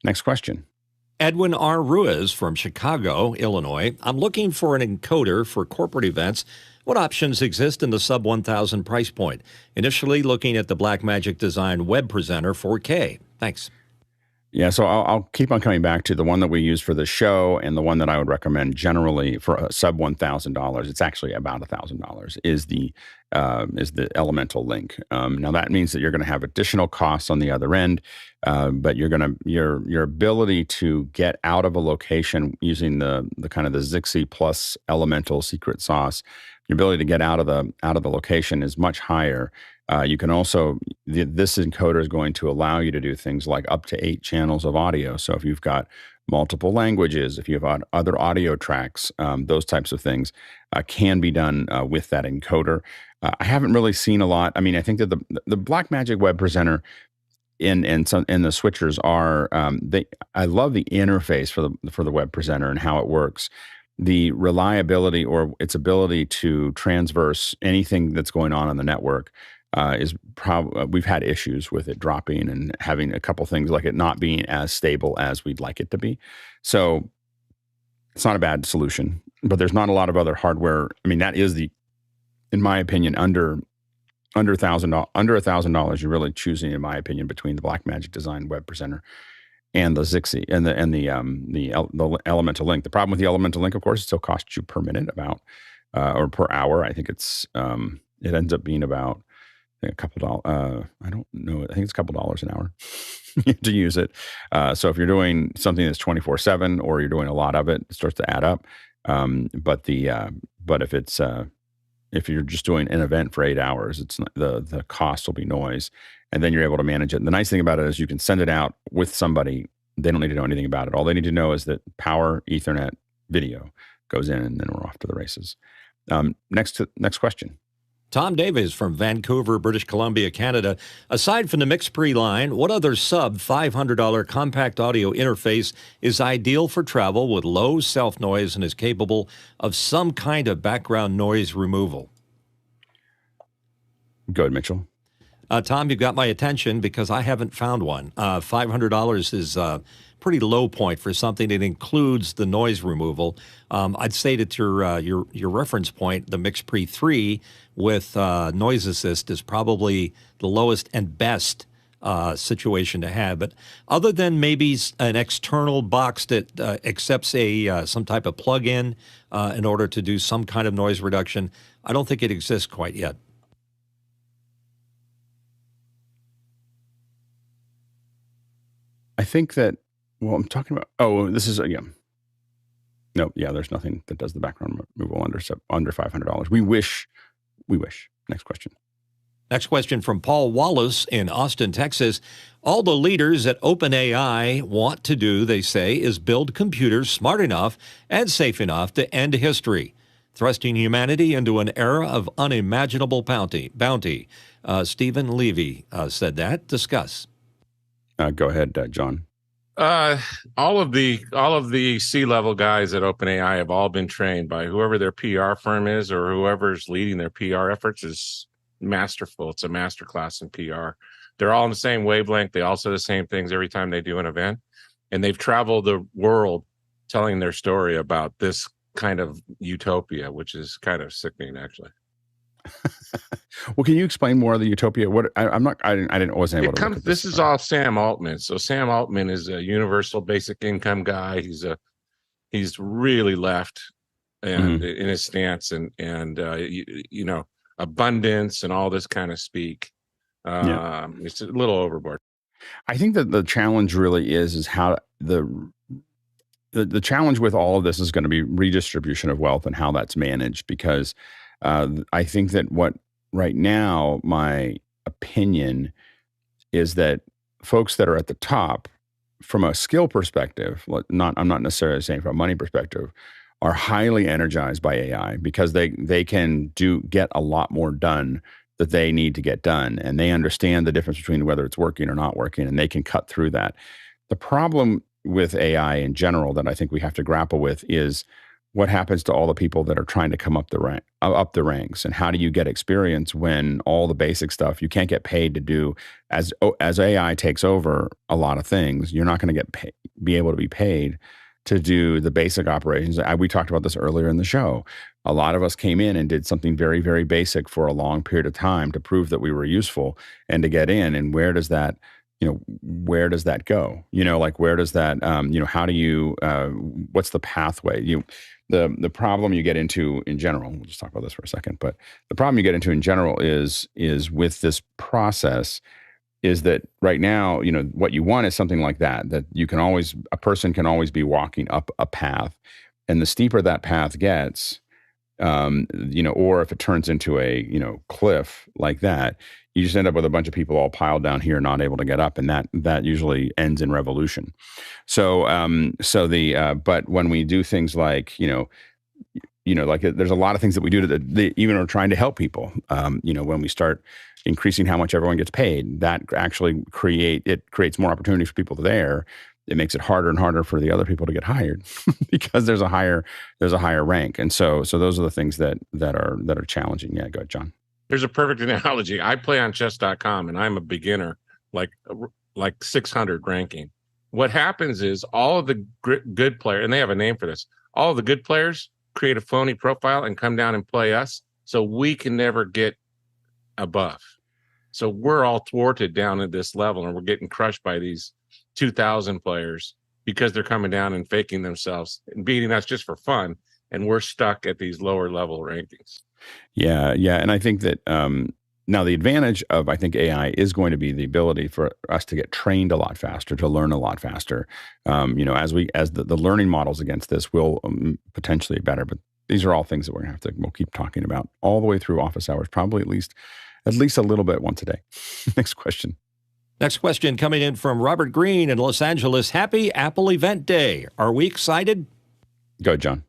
Next question. Edwin R. Ruiz from Chicago, Illinois. I'm looking for an encoder for corporate events. What options exist in the sub 1,000 price point? Initially looking at the Blackmagic Design Web Presenter 4K. Thanks. Yeah, so I'll keep on coming back to the one that we use for the show, and the one that I would recommend generally for a sub $1,000. It's actually about $1,000. Is the Elemental Link. Now that means that you're going to have additional costs on the other end, but your ability to get out of a location using the kind of the Zixi plus Elemental secret sauce, your ability to get out of the location is much higher. You can also, this encoder is going to allow you to do things like up to 8 channels of audio. So if you've got multiple languages, if you have other audio tracks, those types of things can be done with that encoder. I haven't really seen a lot. I mean, I think that the Blackmagic Web Presenter and the switchers are, I love the interface for the Web Presenter and how it works. The reliability or its ability to transverse anything that's going on the network is probably, we've had issues with it dropping and having a couple things like it not being as stable as we'd like it to be. So it's not a bad solution, but there's not a lot of other hardware. I mean, that is in my opinion, under $1,000, you're really choosing, in my opinion, between the Blackmagic Design Web Presenter and the Zixi and the Elemental Link. The problem with the Elemental Link, of course, it still costs you per minute or per hour. I think it ends up being about a couple dollars. I don't know. I think it's a couple dollars an hour to use it. So if you're doing something that's 24/7 or you're doing a lot of it, it starts to add up. But if you're just doing an event for 8 hours, it's not, the cost will be noise, and then you're able to manage it. And the nice thing about it is you can send it out with somebody. They don't need to know anything about it. All they need to know is that power, Ethernet, video goes in, and then we're off to the races. Next question. Tom Davis from Vancouver, British Columbia, Canada. Aside from the MixPre line, what other sub $500 compact audio interface is ideal for travel with low self-noise and is capable of some kind of background noise removal? Go ahead, Mitchell. Tom, you've got my attention because I haven't found one. $500 is pretty low point for something that includes the noise removal. I'd say that your reference point, the MixPre 3 with Noise Assist, is probably the lowest and best situation to have. But other than maybe an external box that accepts some type of plug-in in order to do some kind of noise reduction, I don't think it exists quite yet. I think that, well, I'm talking about, there's nothing that does the background removal under $500. We wish. Next question. Next question from Paul Wallace in Austin, Texas. All the leaders at OpenAI want to do, they say, is build computers smart enough and safe enough to end history, thrusting humanity into an era of unimaginable bounty. Stephen Levy said that. Discuss. Go ahead, John. All of the C-level guys at OpenAI have all been trained by whoever their PR firm is or whoever's leading their PR efforts is masterful. It's a masterclass in PR. They're all on the same wavelength. They all say the same things every time they do an event, and they've traveled the world telling their story about this kind of utopia, which is kind of sickening, actually. Well, can you explain more of the utopia? What I wasn't able to look at this is all Sam Altman. So Sam Altman is a universal basic income guy. He's really left and in his stance and abundance and all this kind of speak. It's a little overboard. I think that the challenge really is how the challenge with all of this is going to be redistribution of wealth and how that's managed, because I think that right now, my opinion is that folks that are at the top, from a skill perspective, I'm not necessarily saying from a money perspective, are highly energized by AI because they can get a lot more done that they need to get done, and they understand the difference between whether it's working or not working, and they can cut through that. The problem with AI in general that I think we have to grapple with is what happens to all the people that are trying to come up the ranks, and how do you get experience when all the basic stuff you can't get paid to do? As AI takes over a lot of things, you're not going to be able to be paid to do the basic operations. We talked about this earlier in the show. A lot of us came in and did something very, very basic for a long period of time to prove that we were useful and to get in. And where does that where does that go? Like where does that, how do you, what's the pathway? The problem you get into in general, we'll just talk about this for a second, but the problem you get into in general is with this process is that right now, what you want is something like that a person can always be walking up a path, and the steeper that path gets, or if it turns into a, cliff like that, you just end up with a bunch of people all piled down here, not able to get up. And that usually ends in revolution. So, but when we do things like, like there's a lot of things that we do that even are trying to help people. When we start increasing how much everyone gets paid, that actually creates more opportunity for people there. It makes it harder and harder for the other people to get hired because there's a higher rank. And so those are the things that are challenging. Yeah, go ahead, John. There's a perfect analogy. I play on chess.com and I'm a beginner, like 600 ranking. What happens is all of the good players, and they have a name for this, all of the good players create a phony profile and come down and play us, so we can never get above. So we're all thwarted down at this level, and we're getting crushed by these 2,000 players because they're coming down and faking themselves and beating us just for fun, and we're stuck at these lower level rankings. Yeah. And I think that now the advantage of, I think, AI is going to be the ability for us to get trained a lot faster, to learn a lot faster. As the learning models against this will potentially be better. But these are all things that we'll keep talking about all the way through office hours, probably at least a little bit once a day. Next question. Next question coming in from Robert Green in Los Angeles. Happy Apple Event Day. Are we excited? Go, John.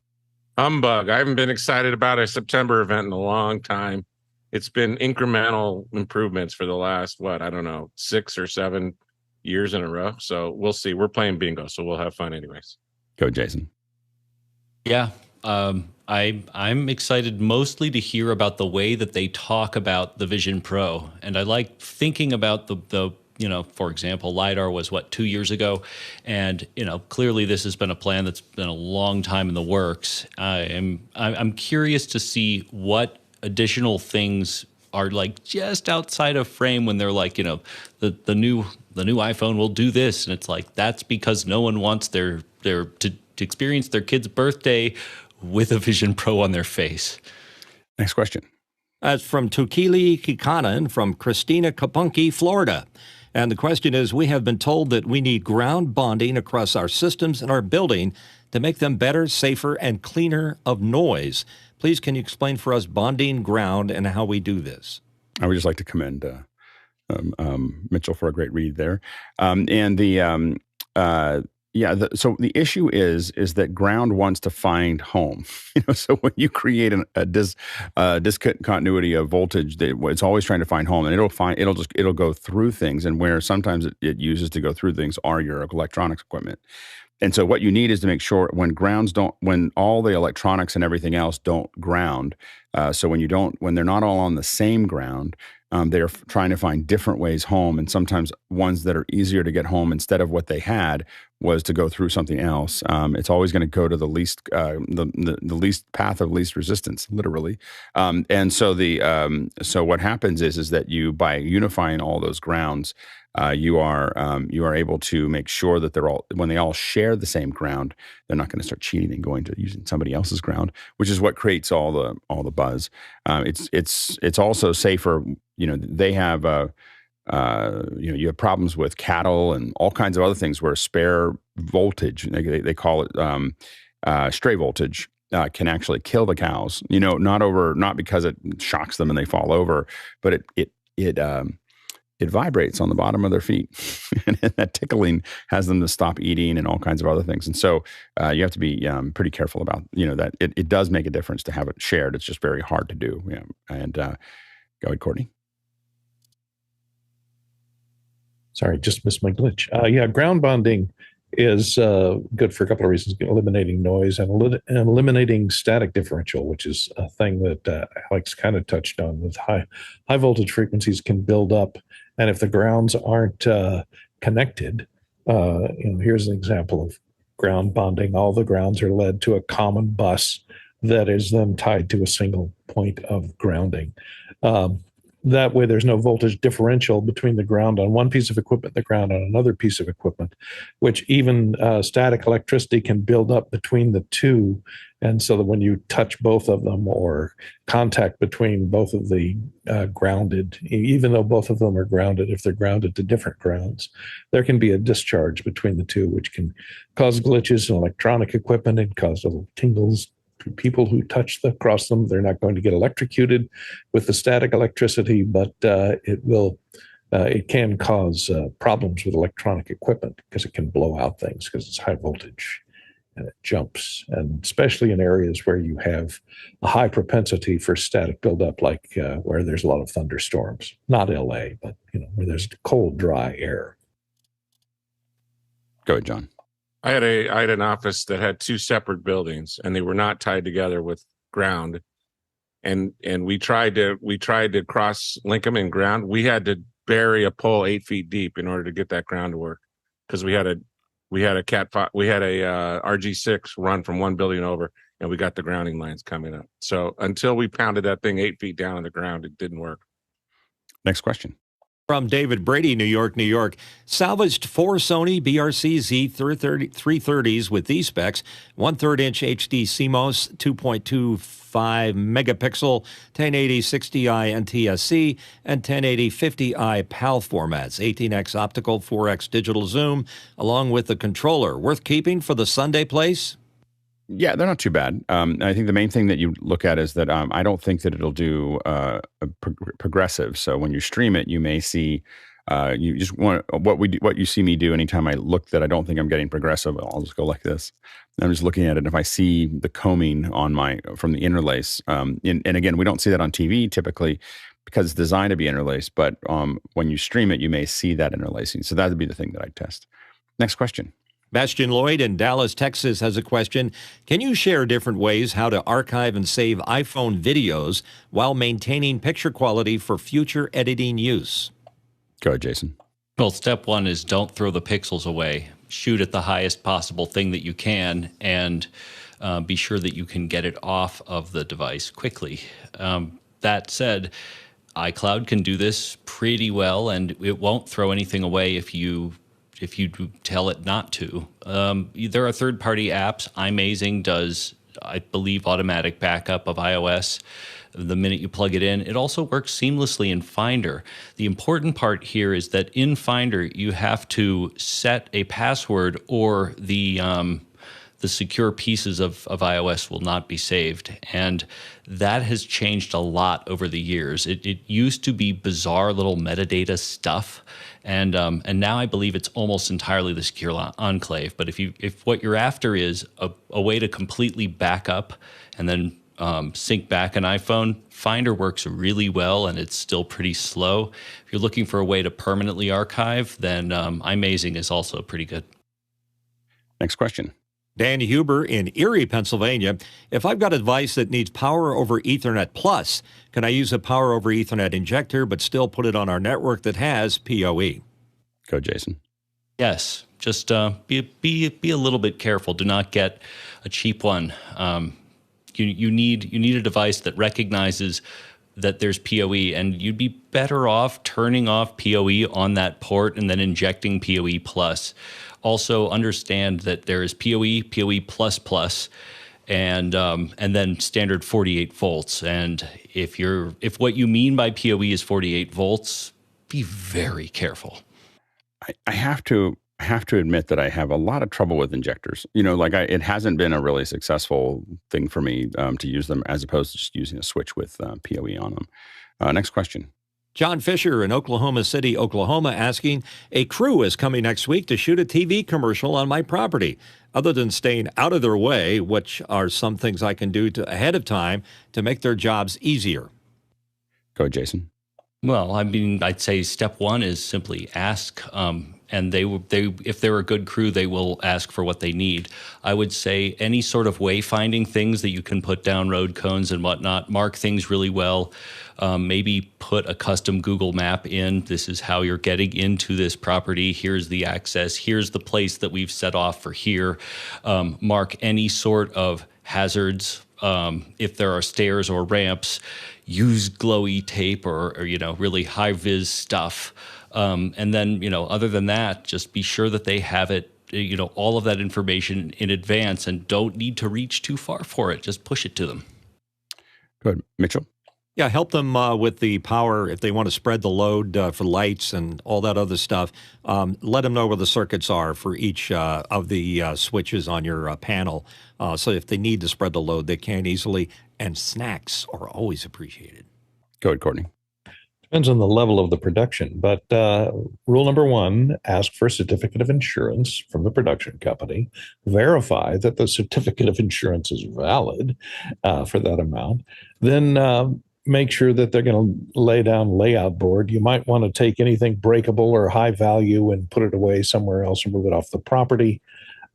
Humbug. I haven't been excited about a September event in a long time. It's been incremental improvements for the last, 6 or 7 years in a row. So we'll see. We're playing bingo, so we'll have fun anyways. Go, Jason. Yeah. I'm excited mostly to hear about the way that they talk about the Vision Pro. And I like thinking about the for example, LiDAR was 2 years ago. And, clearly this has been a plan that's been a long time in the works. I'm curious to see what additional things are like just outside of frame when they're like, the new iPhone will do this. And it's like, that's because no one wants to experience their kid's birthday with a Vision Pro on their face. Next question. That's from Tukili Kikanen from Christina Kapunki, Florida. And the question is, we have been told that we need ground bonding across our systems and our building to make them better, safer, and cleaner of noise. Please, can you explain for us bonding ground and how we do this? I would just like to commend Mitchell for a great read there. So the issue is that ground wants to find home. So when you create a discontinuity of voltage, it's always trying to find home, and it'll go through things, and where sometimes it uses to go through things are your electronics equipment. And so what you need is to make sure when all the electronics and everything else don't ground, so when they're not all on the same ground, they're trying to find different ways home, and sometimes ones that are easier to get home instead of what they had was to go through something else. It's always going to go to the least, the least path of least resistance, literally. And so what happens is that by unifying all those grounds, you are able to make sure that when they all share the same ground, they're not going to start cheating and going to using somebody else's ground, which is what creates all the buzz. It's also safer. They have you have problems with cattle and all kinds of other things where spare voltage, they call it stray voltage, can actually kill the cows. Not because it shocks them and they fall over, but it vibrates on the bottom of their feet, and that tickling has them to stop eating and all kinds of other things. And so you have to be pretty careful about that. It does make a difference to have it shared. It's just very hard to do. Yeah. And go ahead, Courtney. Sorry, just missed my glitch. Ground bonding is good for a couple of reasons: eliminating noise and eliminating static differential, which is a thing that Alex kind of touched on. With high voltage frequencies can build up, and if the grounds aren't connected, here's an example of ground bonding. All the grounds are led to a common bus that is then tied to a single point of grounding. That way, there's no voltage differential between the ground on one piece of equipment and the ground on another piece of equipment, which even static electricity can build up between the two. And so that when you touch both of them or contact between both of the grounded, even though both of them are grounded, if they're grounded to different grounds, there can be a discharge between the two, which can cause glitches in electronic equipment and cause little tingles to people who touch across them. They're not going to get electrocuted with the static electricity, but it can cause problems with electronic equipment because it can blow out things because it's high voltage and it jumps. And especially in areas where you have a high propensity for static buildup, like where there's a lot of thunderstorms, not LA, but where there's cold, dry air. Go ahead, John. I had an office that had two separate buildings, and they were not tied together with ground. And we tried to cross link them in ground. We had to bury a pole 8 feet deep in order to get that ground to work, because we had a RG6 run from one building over, and we got the grounding lines coming up. So until we pounded that thing 8 feet down on the ground, it didn't work. Next question. From David Brady, New York, New York. Salvaged 4 Sony BRC Z330s with these specs: 1/3 inch HD CMOS, 2.25 megapixel, 1080 60i NTSC, and 1080 50i PAL formats, 18x optical, 4x digital zoom, along with the controller. Worth keeping for the Sunday place? Yeah, they're not too bad. I think the main thing that you look at is that I don't think that it'll do progressive. So when you stream it, you may see you just want what you see me do anytime I look that I don't think I'm getting progressive. I'll just go like this. I'm just looking at it. If I see the combing from the interlace, and again, we don't see that on TV typically because it's designed to be interlaced. But when you stream it, you may see that interlacing. So that would be the thing that I test. Next question. Bastian Lloyd in Dallas, Texas has a question. Can you share different ways how to archive and save iPhone videos while maintaining picture quality for future editing use? Go ahead, Jason. Well, step one is don't throw the pixels away. Shoot at the highest possible thing that you can, and be sure that you can get it off of the device quickly. That said, iCloud can do this pretty well, and it won't throw anything away if you tell it not to. There are third-party apps. iMazing does, I believe, automatic backup of iOS the minute you plug it in. It also works seamlessly in Finder. The important part here is that in Finder, you have to set a password, or the secure pieces of iOS will not be saved. And that has changed a lot over the years. It used to be bizarre little metadata stuff, and now I believe it's almost entirely the secure enclave. But if what you're after is a way to completely back up and then sync back an iPhone, Finder works really well, and it's still pretty slow. If you're looking for a way to permanently archive, then iMazing is also pretty good. Next question. Dan Huber in Erie, Pennsylvania. If I've got a device that needs power over Ethernet plus, can I use a power over Ethernet injector but still put it on our network that has PoE? Go, Jason. Yes, just be a little bit careful. Do not get a cheap one. You need a device that recognizes that there's PoE, and you'd be better off turning off PoE on that port and then injecting PoE plus. Also understand that there is PoE plus plus, and then standard 48 volts. And if what you mean by PoE is 48 volts, be very careful. I have to admit that I have a lot of trouble with injectors. It hasn't been a really successful thing for me to use them, as opposed to just using a switch with PoE on them. Next question. John Fisher in Oklahoma City, Oklahoma, asking, a crew is coming next week to shoot a TV commercial on my property. Other than staying out of their way, which are some things I can do ahead of time to make their jobs easier? Go ahead, Jason. Well, I mean, I'd say step one is simply ask, and if they're a good crew, they will ask for what they need. I would say any sort of wayfinding things that you can put down, road cones and whatnot, mark things really well. Maybe put a custom Google map in. This is how you're getting into this property. Here's the access. Here's the place that we've set off for here. Mark any sort of hazards. If there are stairs or ramps, use glowy tape or really high vis stuff. And then, other than that, just be sure that they have it, all of that information in advance and don't need to reach too far for it. Just push it to them. Good. Mitchell? Yeah, help them with the power if they want to spread the load for lights and all that other stuff. Let them know where the circuits are for each of the switches on your panel. So if they need to spread the load, they can easily. And snacks are always appreciated. Go ahead, Courtney. Depends on the level of the production, but rule number one, ask for a certificate of insurance from the production company. Verify that the certificate of insurance is valid for that amount. Then make sure that they're going to lay down layout board. You might want to take anything breakable or high value and put it away somewhere else or move it off the property.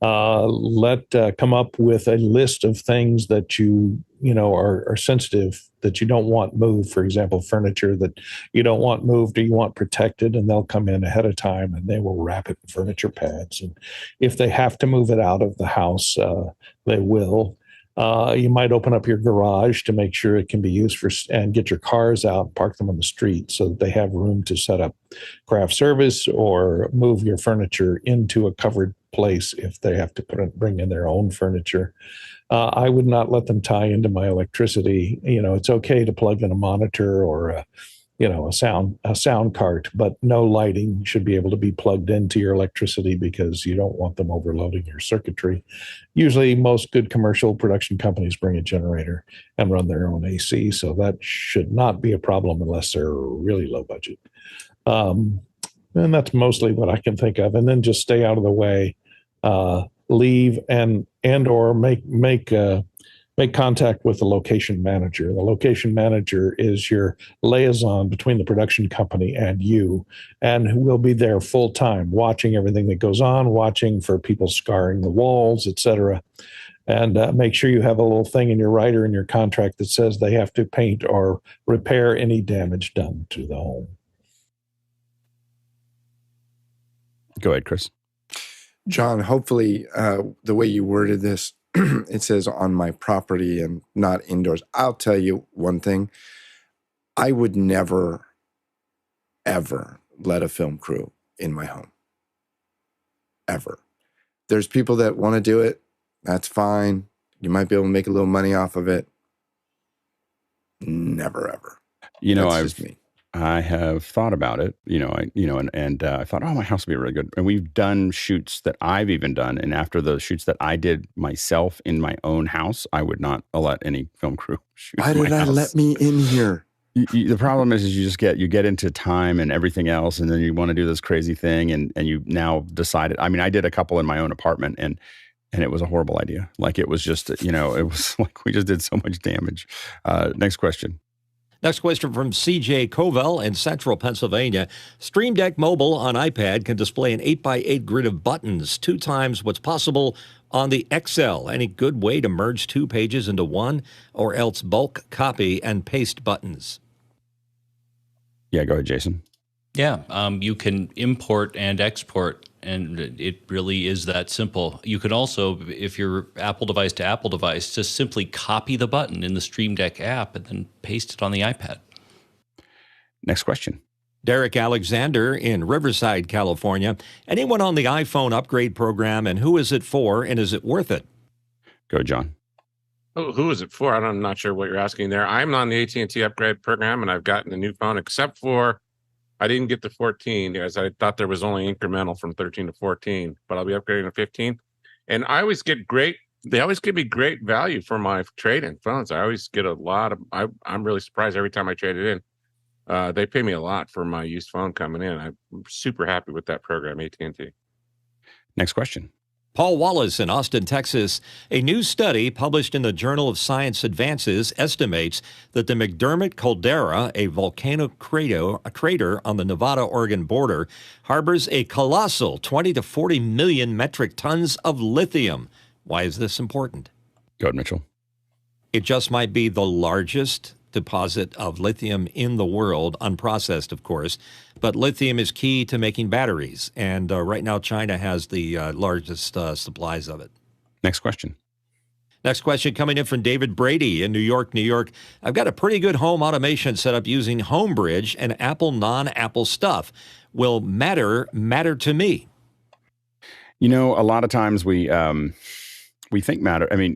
Come up with a list of things that are sensitive that you don't want moved. For example, furniture that you don't want moved or you want protected, and they'll come in ahead of time and they will wrap it in furniture pads. And if they have to move it out of the house, they will. You might open up your garage to make sure it can be used and get your cars out, park them on the street so that they have room to set up craft service or move your furniture into a covered place if they have to bring in their own furniture. I would not let them tie into my electricity. It's okay to plug in a monitor or a sound cart, but no lighting should be able to be plugged into your electricity because you don't want them overloading your circuitry. Usually most good commercial production companies bring a generator and run their own AC, so that should not be a problem unless they're really low budget. And that's mostly what I can think of. And then just stay out of the way, leave and or make contact with the location manager. The location manager is your liaison between the production company and you, and will be there full time, watching everything that goes on, watching for people scarring the walls, etc. And make sure you have a little thing in your rider in your contract that says they have to paint or repair any damage done to the home. Go ahead, Chris. John, hopefully the way you worded this, it says on my property and not indoors. I'll tell you one thing. I would never, ever let a film crew in my home. Ever. There's people that want to do it. That's fine. You might be able to make a little money off of it. Never, ever. That's just me. I have thought about it, I thought, my house would be really good. And we've done shoots that I've even done. And after the shoots that I did myself in my own house, I would not let any film crew shoot. Why did I let me in here? The problem is you get into time and everything else. And then you want to do this crazy thing. And you now decided, I did a couple in my own apartment and it was a horrible idea. Like it was just, it was like we just did so much damage. Next question. Next question from CJ Covell in Central Pennsylvania. Stream Deck Mobile on iPad can display an 8x8 grid of buttons, 2 times what's possible on the XL. Any good way to merge 2 pages into one, or else bulk copy and paste buttons? Yeah, go ahead, Jason. Yeah, you can import and export, and it really is that simple. You can also, if you're Apple device to Apple device, just simply copy the button in the Stream Deck app and then paste it on the iPad. Next question. Derek Alexander in Riverside, California. Anyone on the iPhone upgrade program, and who is it for, and is it worth it? Go, John. Oh, who is it for? I'm not sure what you're asking there. I'm on the AT&T upgrade program, and I've gotten a new phone, except for I didn't get the 14 as I thought there was only incremental from 13 to 14, but I'll be upgrading to 15. And I always get they always give me great value for my trade-in phones. I always get a lot of, I'm really surprised every time I trade it in. They pay me a lot for my used phone coming in. I'm super happy with that program, AT&T. Next question. Paul Wallace in Austin, Texas. A new study published in the Journal of Science Advances estimates that the McDermott caldera, a volcano crater on the Nevada-Oregon border, harbors a colossal 20 to 40 million metric tons of lithium. Why is this important? Go ahead, Mitchell. It just might be the largest deposit of lithium in the world, unprocessed, of course. But lithium is key to making batteries. And right now, China has the largest supplies of it. Next question. Next question coming in from David Brady in New York, New York. I've got a pretty good home automation set up using Homebridge and Apple non-Apple stuff. Will Matter to me? You know, a lot of times we think Matter. I mean,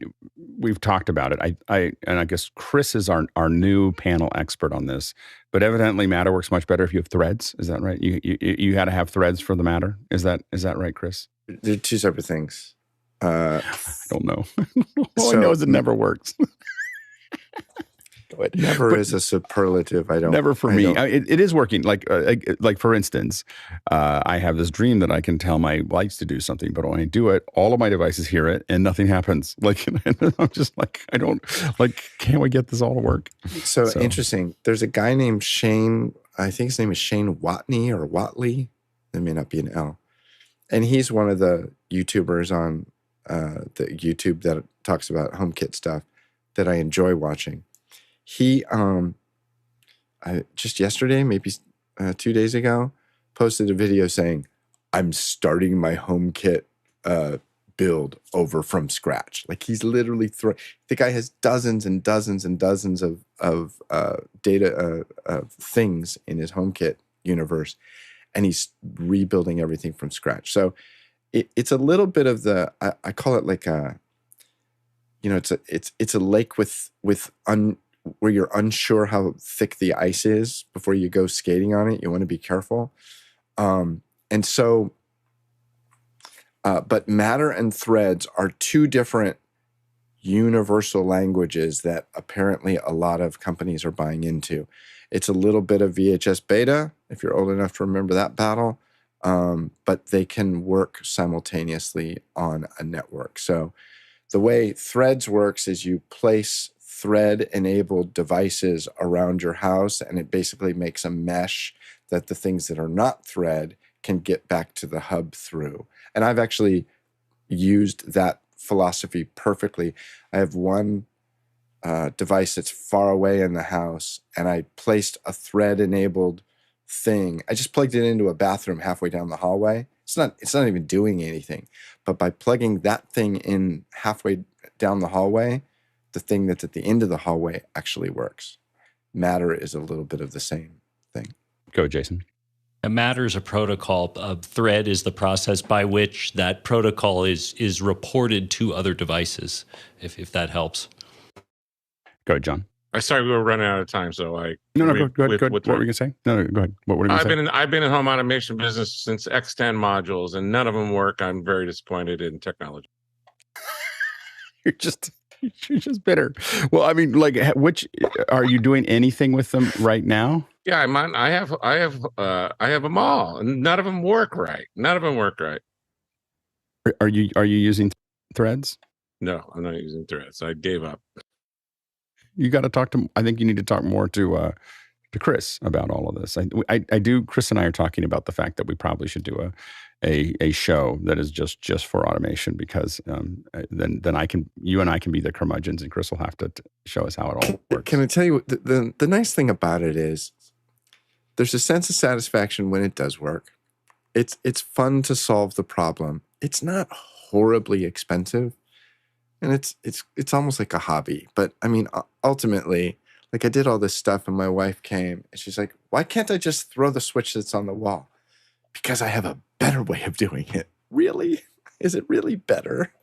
we've talked about it. I guess Chris is our new panel expert on this. But evidently, Matter works much better if you have threads. Is that right? You had to have threads for the Matter. Is that right, Chris? They're two separate things. I don't know. All I know is it never works. Never is a superlative. Never for me. It is working. Like for instance, I have this dream that I can tell my lights to do something, but when I do it, all of my devices hear it and nothing happens. Like, and I'm just like, I don't like. Can we get this all to work? So interesting. There's a guy named Shane. I think his name is Shane Watney or Watley. There may not be an L. And he's one of the YouTubers on the YouTube that talks about HomeKit stuff that I enjoy watching. He, just yesterday, maybe 2 days ago, posted a video saying, I'm starting my HomeKit build over from scratch. Like he's literally the guy has dozens and dozens and dozens of data things in his HomeKit universe, and he's rebuilding everything from scratch. So it's a little bit of the I call it like a, you know, it's a lake with where you're unsure how thick the ice is before you go skating on it. You want to be careful. And so, but Matter and Threads are two different universal languages that apparently a lot of companies are buying into. It's a little bit of VHS beta, if you're old enough to remember that battle, but they can work simultaneously on a network. So the way Threads works is you place thread-enabled devices around your house, and it basically makes a mesh that the things that are not thread can get back to the hub through. And I've actually used that philosophy perfectly. I have one device that's far away in the house, and I placed a thread-enabled thing. I just plugged it into a bathroom halfway down the hallway. It's not even doing anything. But by plugging that thing in halfway down the hallway, the thing that's at the end of the hallway actually works. Matter is a little bit of the same thing. Go, Jason. A Matter is a protocol. A thread is the process by which that protocol is reported to other devices, if that helps. Go ahead, John. Sorry, we were running out of time, so I... No, go ahead. What were you going to say? No, go ahead. What were you going to say? I've been in home automation business since X10 modules, and none of them work. I'm very disappointed in technology. You're just bitter. Well, I mean, like, which are you doing anything with them right now? Yeah, I have them all, and none of them work right. Are you using Threads? No, I'm not using Threads. I gave up. You got to talk to. I think you need to talk more to Chris about all of this. I do. Chris and I are talking about the fact that we probably should do a show that is just for automation, because then you and I can be the curmudgeons, and Chris will have to show us how it all works. Can I tell you the nice thing about it is there's a sense of satisfaction when it does work. It's fun to solve the problem. It's not horribly expensive, and it's almost like a hobby. But I mean, ultimately, like I did all this stuff, and my wife came and she's like, "Why can't I just throw the switch that's on the wall?" Because I have a better way of doing it. Really? Is it really better?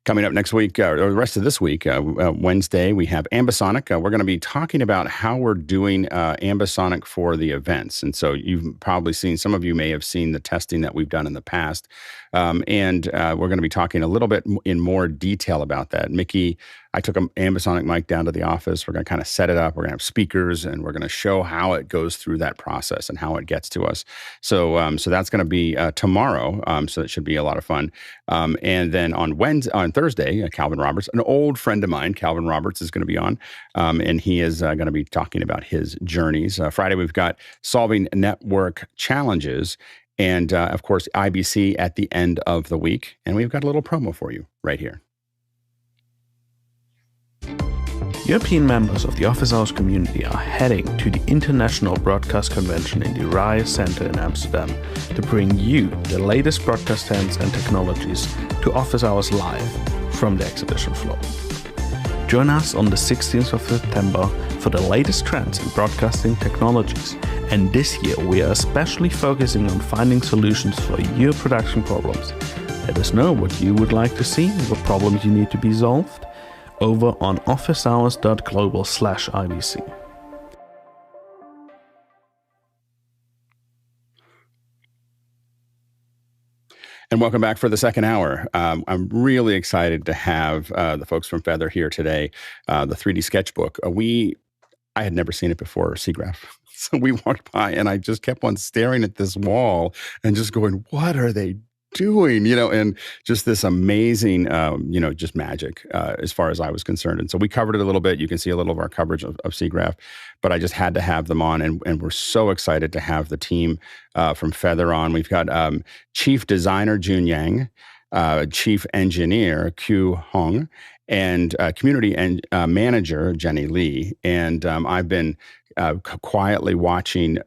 Coming up next week, or the rest of this week, Wednesday, we have Ambisonic. We're going to be talking about how we're doing Ambisonic for the events. And so you've probably seen, some of you may have seen the testing that we've done in the past. And we're going to be talking a little bit in more detail about that. Mickey, I took an Ambisonic mic down to the office. We're going to kind of set it up. We're going to have speakers, and we're going to show how it goes through that process and how it gets to us. So that's going to be tomorrow. So that should be a lot of fun. And then on Thursday, Calvin Roberts, an old friend of mine, Calvin Roberts, is going to be on, and he is going to be talking about his journeys. Friday, we've got solving network challenges, and of course, IBC at the end of the week. And we've got a little promo for you right here. European members of the Office Hours community are heading to the International Broadcast Convention in the Rai Center in Amsterdam to bring you the latest broadcast trends and technologies to Office Hours Live, from the exhibition floor. Join us on the 16th of September for the latest trends in broadcasting technologies. And this year we are especially focusing on finding solutions for your production problems. Let us know what you would like to see, what problems you need to be solved, over on officehours.global/IBC. And welcome back for the second hour. I'm really excited to have the folks from Feathre here today. The 3D Sketchbook. I had never seen it before, SIGGRAPH. So we walked by and I just kept on staring at this wall and just going, what are they doing? And just this amazing, just magic as far as I was concerned. And so we covered it a little bit. You can see a little of our coverage of SIGGRAPH, but I just had to have them on. And we're so excited to have the team from Feathre on. We've got Chief Designer Junwon Yang, Chief Engineer Kyuhyoung Hong, and Community Manager Haelin Lee. And I've been quietly watching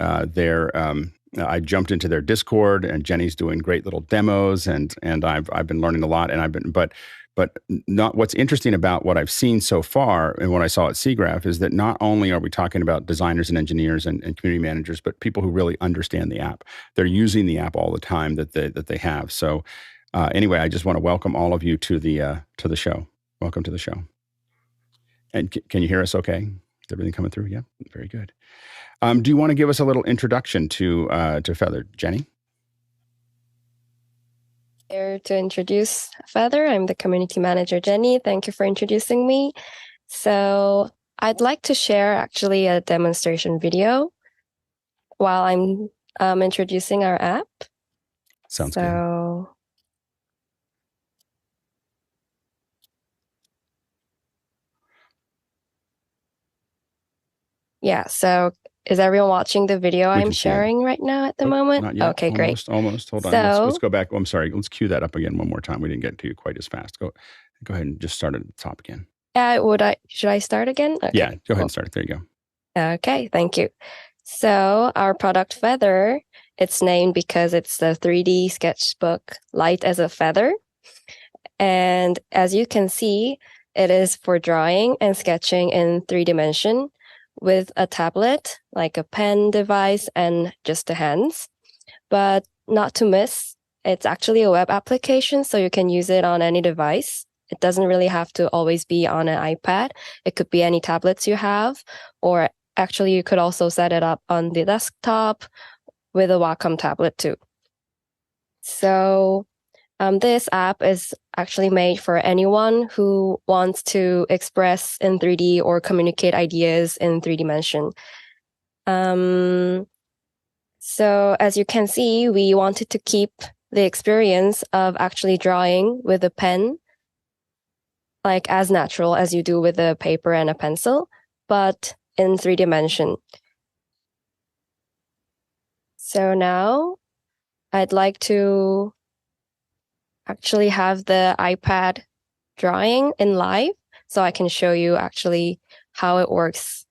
I jumped into their Discord, and Jenny's doing great little demos, and I've been learning a lot. And but not what's interesting about what I've seen so far and what I saw at SIGGRAPH is that not only are we talking about designers and engineers and community managers, but people who really understand the app. They're using the app all the time that they have. So anyway, I just want to welcome all of you to the show. Welcome to the show. And can you hear us? Okay, is everything coming through? Yeah, very good. Do you want to give us a little introduction to Feathre, Jenny? Here to introduce Feathre. I'm the community manager, Jenny. Thank you for introducing me. So I'd like to share actually a demonstration video while I'm introducing our app. Sounds good. Yeah, so is everyone watching the video I'm sharing right now at the moment? Not yet. Okay, great. Almost. Hold on. Let's go back. Oh, I'm sorry. Let's cue that up again one more time. We didn't get to you quite as fast. Go ahead and just start at the top again. Should I start again? Okay, yeah, go ahead and start. There you go. Okay, thank you. So our product Feathre, it's named because it's the 3D sketchbook light as a feather. And as you can see, it is for drawing and sketching in 3D with a tablet, like a pen device, and just the hands. But not to miss, it's actually a web application, so you can use it on any device. It doesn't really have to always be on an iPad. It could be any tablets you have, or actually you could also set it up on the desktop with a Wacom tablet too. So this app is actually made for anyone who wants to express in 3D or communicate ideas in 3 dimension. So as you can see, we wanted to keep the experience of actually drawing with a pen, like as natural as you do with a paper and a pencil, but in 3 dimension. So now I'd like to actually have the iPad drawing in live so I can show you actually how it works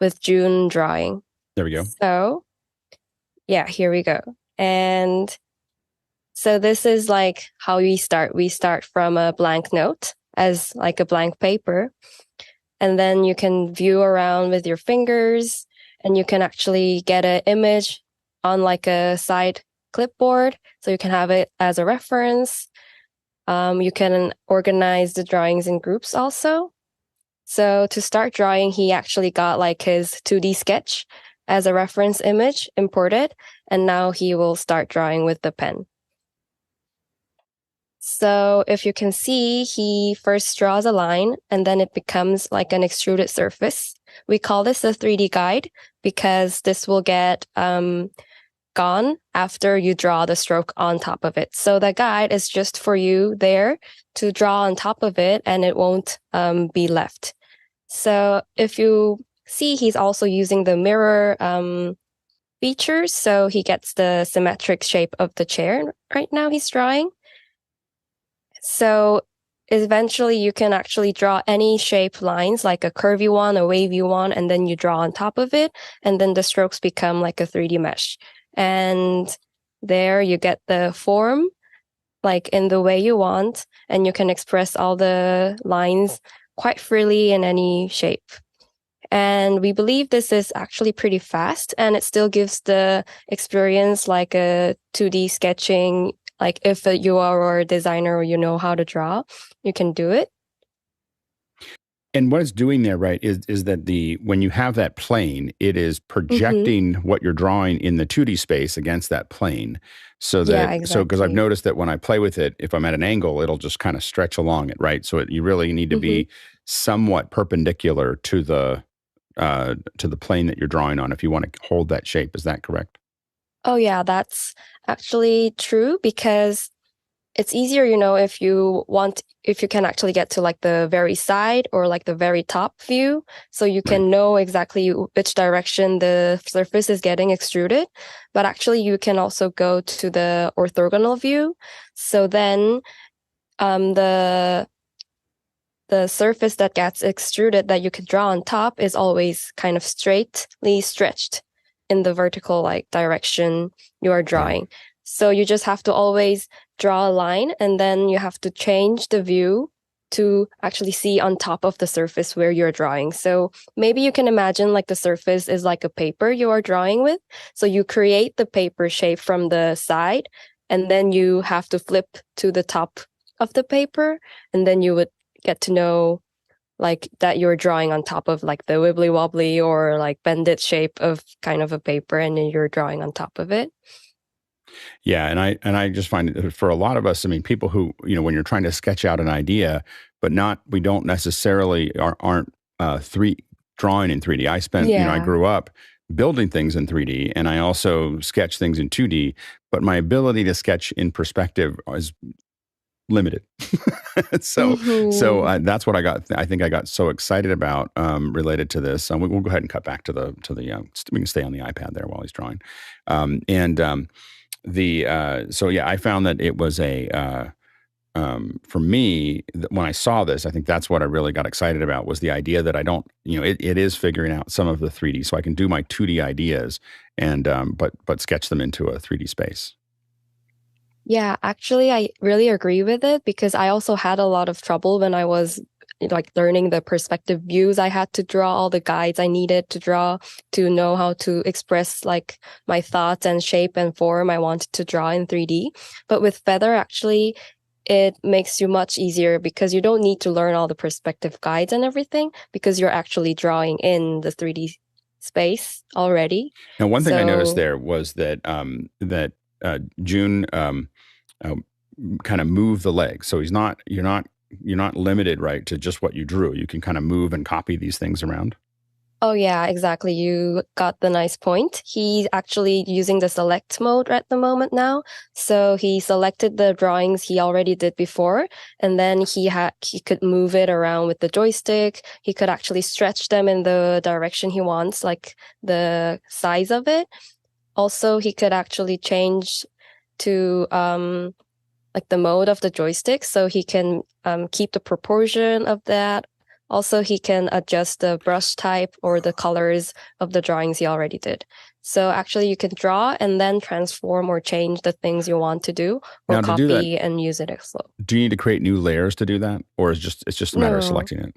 with June drawing. There we go. So yeah, here we go. And so this is like how we start. We start from a blank note as like a blank paper. And then you can view around with your fingers, and you can actually get an image on like a side clipboard, so you can have it as a reference. You can organize the drawings in groups also. So to start drawing, he actually got like his 2D sketch as a reference image imported, and now he will start drawing with the pen. So if you can see, he first draws a line and then it becomes like an extruded surface. We call this a 3D guide because this will get gone after you draw the stroke on top of it. So the guide is just for you there to draw on top of it, and it won't be left. So if you see, he's also using the mirror features, so he gets the symmetric shape of the chair right now he's drawing. So eventually you can actually draw any shape lines, like a curvy one, a wavy one, and then you draw on top of it, and then the strokes become like a 3D mesh. And there you get the form like in the way you want, and you can express all the lines quite freely in any shape. And we believe this is actually pretty fast, and it still gives the experience like a 2D sketching. Like if you are a designer or you know how to draw, you can do it. And what it's doing there, right, is that when you have that plane, it is projecting what you're drawing in the 2D space against that plane. So that because I've noticed that when I play with it, if I'm at an angle, it'll just kind of stretch along it, right? So you really need to be somewhat perpendicular to the plane that you're drawing on if you want to hold that shape. Is that correct? Oh yeah, that's actually true, because it's easier, if you can actually get to like the very side or like the very top view, so you can know exactly which direction the surface is getting extruded. But actually you can also go to the orthogonal view. So then the surface that gets extruded that you could draw on top is always kind of straightly stretched in the vertical like direction you are drawing. Right. So you just have to always draw a line, and then you have to change the view to actually see on top of the surface where you're drawing. So maybe you can imagine like the surface is like a paper you are drawing with. So you create the paper shape from the side, and then you have to flip to the top of the paper, and then you would get to know like that you're drawing on top of like the wibbly wobbly or like bended shape of kind of a paper, and then you're drawing on top of it. Yeah, and I just find that for a lot of us, I mean, people who, when you're trying to sketch out an idea, but we don't necessarily aren't drawing in 3D. I spent, I grew up building things in 3D, and I also sketch things in 2D, but my ability to sketch in perspective is limited. So that's what I think I got so excited about related to this. We'll go ahead and cut back to the we can stay on the iPad there while he's drawing. I found that it was for me, when I saw this, I think that's what I really got excited about, was the idea that I don't, it is figuring out some of the 3D, so I can do my 2D ideas and but sketch them into a 3D space. Yeah, actually, I really agree with it, because I also had a lot of trouble when I was like learning the perspective views. I had to draw all the guides I needed to draw to know how to express like my thoughts and shape and form I wanted to draw in 3D. But with Feathre, actually, it makes you much easier, because you don't need to learn all the perspective guides and everything, because you're actually drawing in the 3D space already. Now, one thing I noticed there was that Jun kind of moved the legs, so you're not limited, right, to just what you drew. You can kind of move and copy these things around. Oh yeah, exactly. You got the nice point. He's actually using the select mode at the moment now. So he selected the drawings he already did before, and then he could move it around with the joystick. He could actually stretch them in the direction he wants, like the size of it. Also, he could actually change to like the mode of the joystick, so he can keep the proportion of that. Also, he can adjust the brush type or the colors of the drawings he already did. So actually, you can draw and then transform or change the things you want to do, or now, copy do that, and use it as well. Do you need to create new layers to do that, or it's just a matter of selecting it?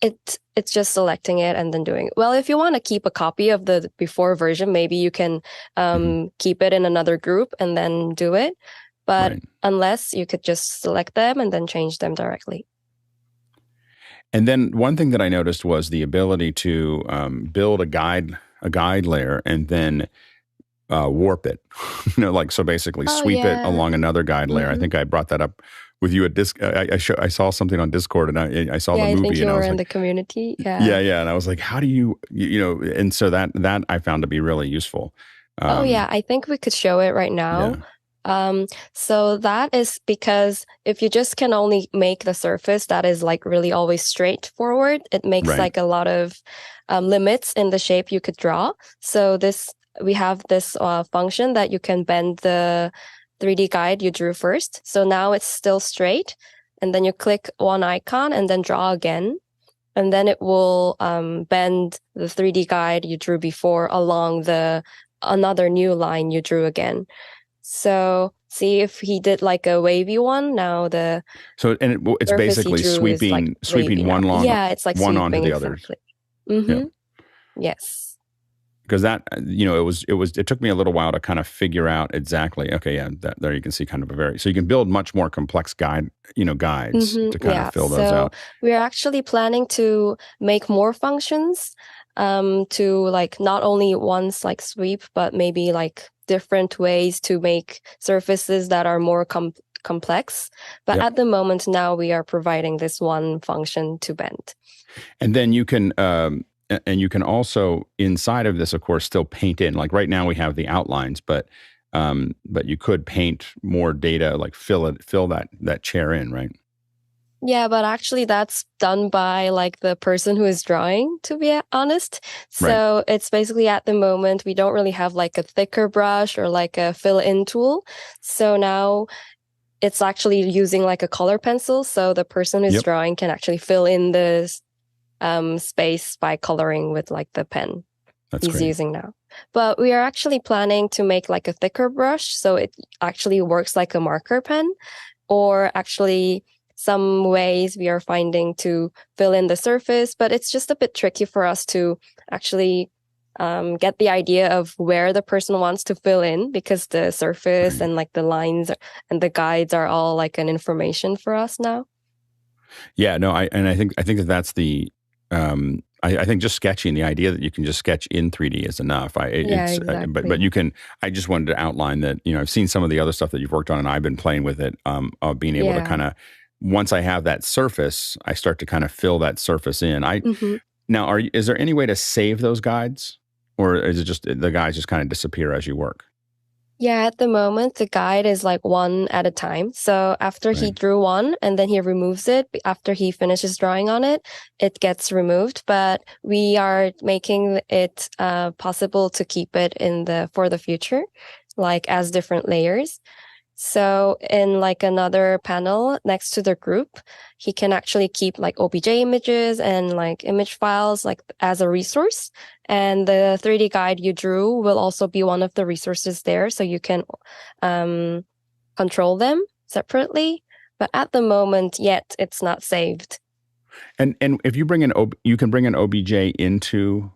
It's just selecting it and then doing it. Well, if you want to keep a copy of the before version, maybe you can keep it in another group and then do it. But unless, you could just select them and then change them directly. And then one thing that I noticed was the ability to build a guide layer and then warp it. So basically sweep it along another guide layer. I think I brought that up with you at I saw something on Discord, and I saw the movie. I think you were in the community. Yeah, and I was like, how do you and so that I found to be really useful. I think we could show it right now. Yeah. So that is because if you just can only make the surface that is like really always straightforward, it makes like a lot of limits in the shape you could draw. So we have this function that you can bend the 3D guide you drew first. So now it's still straight, and then you click one icon and then draw again. And then it will bend the 3D guide you drew before along another new line you drew again. So see if he did like a wavy one. Now the it's surface he basically drew is, like, sweeping wavy one now. long Yeah, it's like one onto sweeping, the others. exactly. Yeah. Yes. Because that, it took me a little while to kind of figure out exactly. Okay, yeah, there you can see kind of so you can build much more complex guides to kind of fill those out. We are actually planning to make more functions, to like not only once like sweep, but maybe like different ways to make surfaces that are more complex. But at the moment now we are providing this one function to bend. And then you can also, inside of this, of course, still paint in. Like right now we have the outlines, but you could paint more data, like fill that chair in, right? Yeah, but actually that's done by like the person who is drawing, to be honest. So It's basically, at the moment, we don't really have like a thicker brush or like a fill-in tool. So now it's actually using like a color pencil. So the person who's drawing can actually fill in the space by coloring with like the pen he's using now. But we are actually planning to make like a thicker brush, so it actually works like a marker pen, or actually some ways we are finding to fill in the surface, but it's just a bit tricky for us to actually get the idea of where the person wants to fill in, because the surface and like the lines and the guides are all like an information for us now. Yeah, no, I think that's the I think just sketching, the idea that you can just sketch in 3D is enough. Exactly. But you can. I just wanted to outline that, I've seen some of the other stuff that you've worked on, and I've been playing with it. Of being able to kind of, once I have that surface, I start to kind of fill that surface in. Now, is there any way to save those guides, or is it just the guides just kind of disappear as you work? Yeah, at the moment, the guide is like one at a time. So after he drew one and then he removes it, after he finishes drawing on it, it gets removed. But we are making it possible to keep it for the future, like as different layers. So in like another panel next to the group, he can actually keep like OBJ images and like image files like as a resource. And the 3D guide you drew will also be one of the resources there. So you can control them separately. But at the moment, yet it's not saved. And if you bring you can bring an OBJ into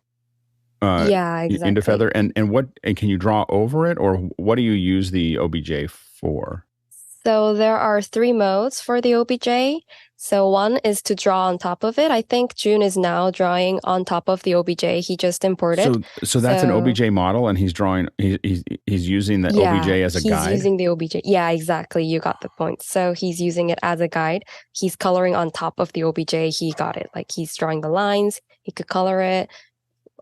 into Feathre, and can you draw over it, or what do you use the OBJ for? So there are 3 modes for the OBJ. So one is to draw on top of it. I think June is now drawing on top of the OBJ he just imported. So that's an OBJ model, and he's drawing. He's using the OBJ as a guide. He's using the OBJ. Yeah, exactly. You got the point. So he's using it as a guide. He's coloring on top of the OBJ. He got it. Like he's drawing the lines. He could color it,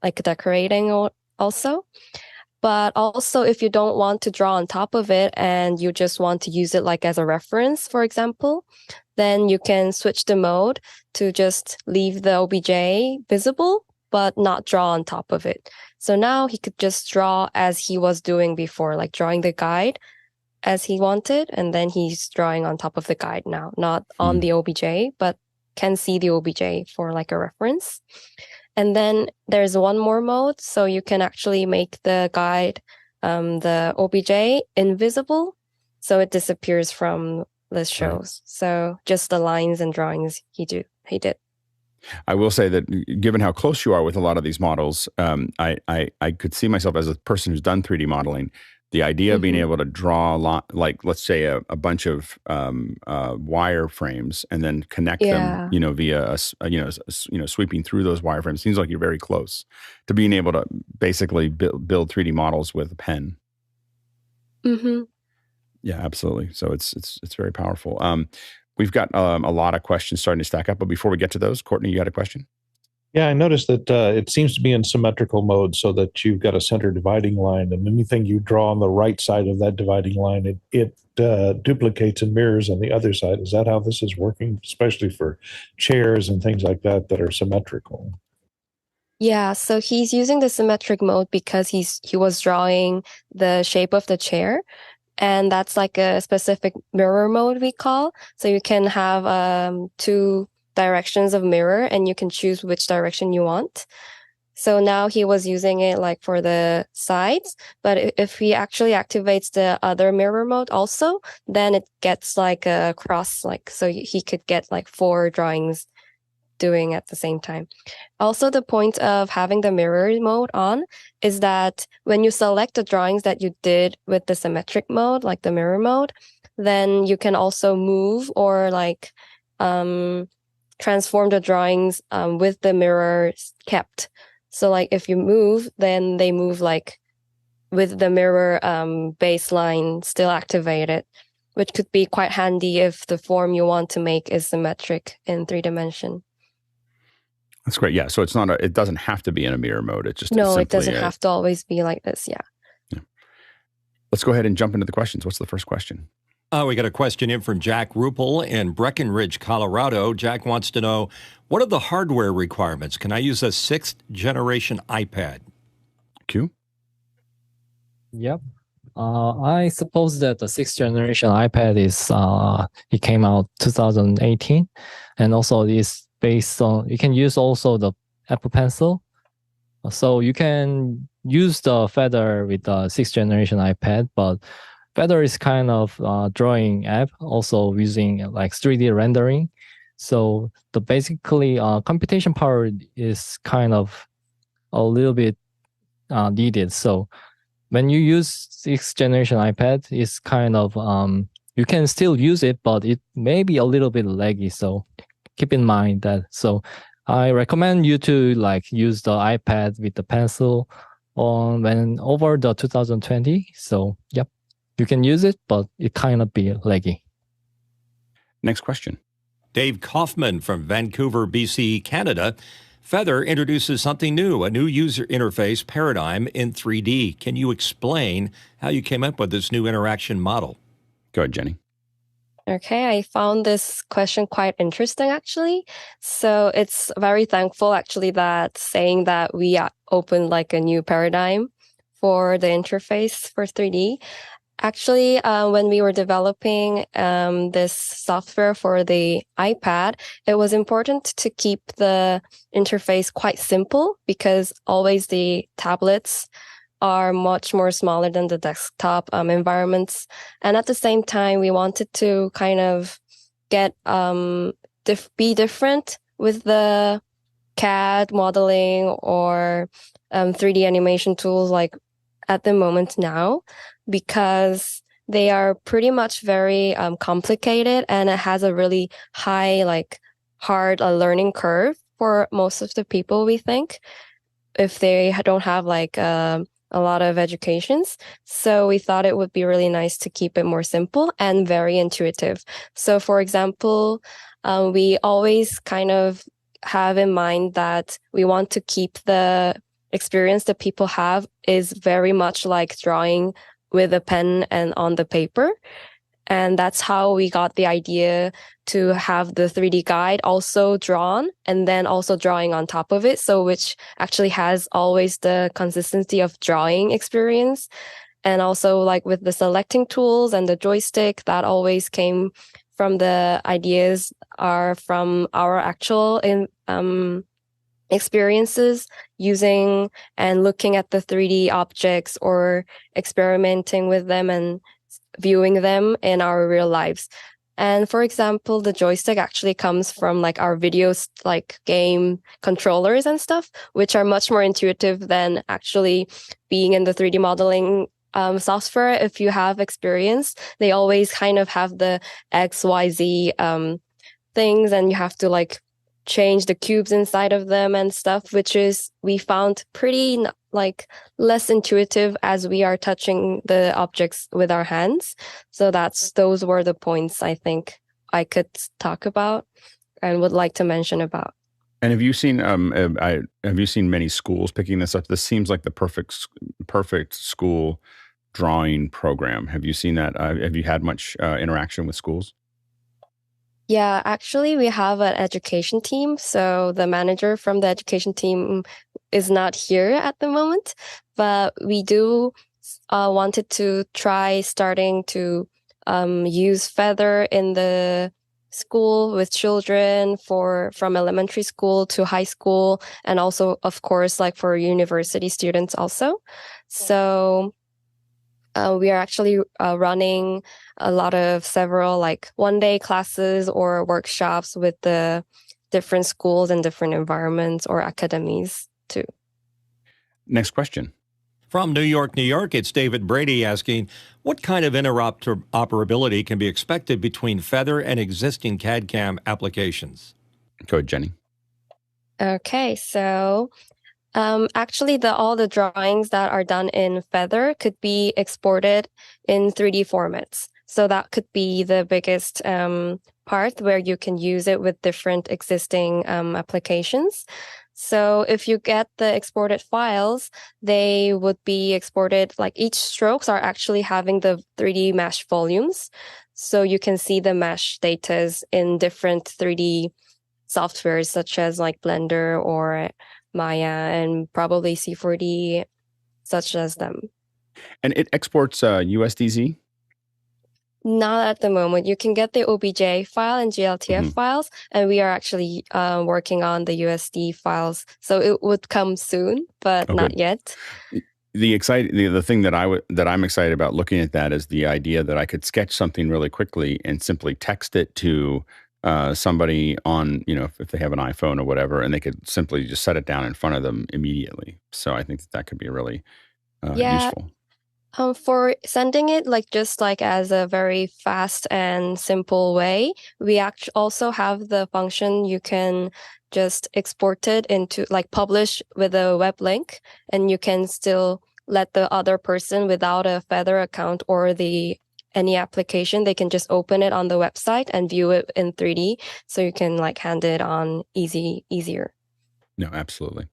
like decorating also. But also, if you don't want to draw on top of it and you just want to use it like as a reference, for example, then you can switch the mode to just leave the OBJ visible, but not draw on top of it. So now he could just draw as he was doing before, like drawing the guide as he wanted. And then he's drawing on top of the guide now, not on the OBJ, but can see the OBJ for like a reference. And then there's one more mode, so you can actually make the guide, the OBJ, invisible, so it disappears from the shows. So just the lines and drawings he did. I will say that given how close you are with a lot of these models, I could see myself as a person who's done 3D modeling. The idea of being able to draw like let's say a bunch of wire frames and then connect them, via sweeping through those wire frames, seems like you're very close to being able to basically build 3D models with a pen. Yeah, absolutely. So it's very powerful. We've got a lot of questions starting to stack up, but before we get to those, Courtney, you got a question? Yeah, I noticed that it seems to be in symmetrical mode, so that you've got a center dividing line, and anything you draw on the right side of that dividing line, it duplicates and mirrors on the other side. Is that how this is working, especially for chairs and things like that are symmetrical? Yeah, so he's using the symmetric mode because he was drawing the shape of the chair, and that's like a specific mirror mode we call. So you can have 2 directions of mirror and you can choose which direction you want. So now he was using it like for the sides, but if he actually activates the other mirror mode also, then it gets like a cross, like, so he could get like 4 drawings doing at the same time. Also, the point of having the mirror mode on is that when you select the drawings that you did with the symmetric mode, like the mirror mode, then you can also move or like transform the drawings with the mirror kept. So like if you move, then they move like with the mirror baseline still activated, which could be quite handy if the form you want to make is symmetric in 3D. That's great. Yeah. So it's not it doesn't have to be in a mirror mode. It's just No, simply it doesn't have to always be like this. Yeah. Let's go ahead and jump into the questions. What's the first question? We got a question in from Jack Ruppel in Breckenridge, Colorado. Jack wants to know, what are the hardware requirements? Can I use a 6th generation iPad? Q? Yep. I suppose that the 6th generation iPad is it came out 2018, and also it is based on, you can use also the Apple Pencil, so you can use the Feathre with the 6th generation iPad, but Feathre is kind of drawing app, also using like 3D rendering. So the basically computation power is kind of a little bit needed. So when you use 6th generation iPad, it's kind of you can still use it, but it may be a little bit laggy. So keep in mind that. So I recommend you to like use the iPad with the pencil on when over the 2020. So yep. You can use it, but it kind of be laggy. Next question. Dave Kaufman from Vancouver, BC, Canada. Feathre introduces something new, a new user interface paradigm in 3D. Can you explain how you came up with this new interaction model? Go ahead, Jenny. Okay, I found this question quite interesting, actually. So it's very thankful, actually, that saying that we opened like a new paradigm for the interface for 3D. Actually, when we were developing this software for the iPad, it was important to keep the interface quite simple because always the tablets are much more smaller than the desktop environments. And at the same time, we wanted to kind of get be different with the CAD modeling or 3D animation tools like at the moment now, because they are pretty much very complicated, and it has a really high, like hard learning curve for most of the people, we think, if they don't have like a lot of educations. So we thought it would be really nice to keep it more simple and very intuitive. So for example, we always kind of have in mind that we want to keep the experience that people have is very much like drawing with a pen and on the paper. And that's how we got the idea to have the 3D guide also drawn and then also drawing on top of it. So which actually has always the consistency of drawing experience. And also like with the selecting tools and the joystick, that always came from the ideas are from our actual experiences using and looking at the 3D objects or experimenting with them and viewing them in our real lives. And for example, the joystick actually comes from like our videos, like game controllers and stuff, which are much more intuitive than actually being in the 3D modeling software. If you have experience, they always kind of have the XYZ things, and you have to like change the cubes inside of them and stuff, which is we found pretty like less intuitive as we are touching the objects with our hands. So those were the points I think I could talk about and would like to mention about. And have you seen many schools picking this up? This seems like the perfect school drawing program. Have you seen that? Have you had much interaction with schools? Yeah, actually, we have an education team. So the manager from the education team is not here at the moment, but we do wanted to try starting to use Feathre in the school with children from elementary school to high school, and also, of course, like for university students also. So we are actually running a lot of several like one-day classes or workshops with the different schools and different environments or academies too. Next question. From New York, New York, it's David Brady asking, what kind of interoperability can be expected between Feathre and existing CAD/CAM applications? Go ahead, Jenny. Okay, so actually all the drawings that are done in Feathre could be exported in 3D formats. So that could be the biggest part where you can use it with different existing applications. So if you get the exported files, they would be exported, like each strokes are actually having the 3D mesh volumes. So you can see the mesh data in different 3D softwares such as like Blender or Maya and probably C4D, such as them. And it exports USDZ? Not at the moment. You can get the OBJ file and GLTF files, and we are actually working on the USD files. So it would come soon, but not yet. The thing that I'm excited about looking at that is the idea that I could sketch something really quickly and simply text it to somebody on, if they have an iPhone or whatever, and they could simply just set it down in front of them immediately. So I think that could be really useful. For sending it just as a very fast and simple way, we also have the function you can just export it into publish with a web link, and you can still let the other person without a Feathre account or any application, they can just open it on the website and view it in 3D, so you can hand it on easier. No, absolutely.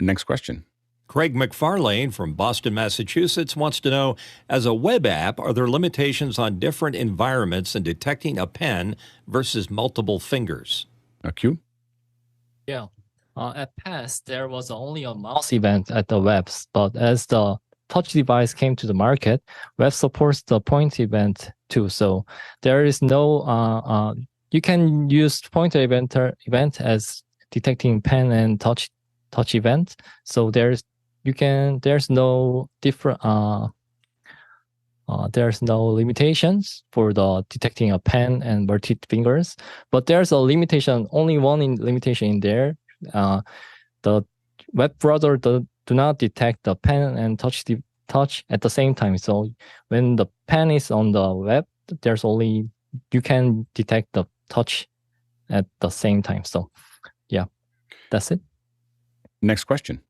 Next question. Craig McFarlane from Boston, Massachusetts wants to know, as a web app, are there limitations on different environments in detecting a pen versus multiple fingers? Q? Yeah. At past, there was only a mouse event at the webs, but as the touch device came to the market, web supports the point event too. So there is no, you can use pointer event as detecting pen and touch event. So there's no different, there's no limitations for the detecting a pen and multi fingers, but there's a limitation, only one limitation in there. The web browser do not detect the pen and touch at the same time. So when the pen is on the web, you can detect the touch at the same time. So yeah, that's it. Next question.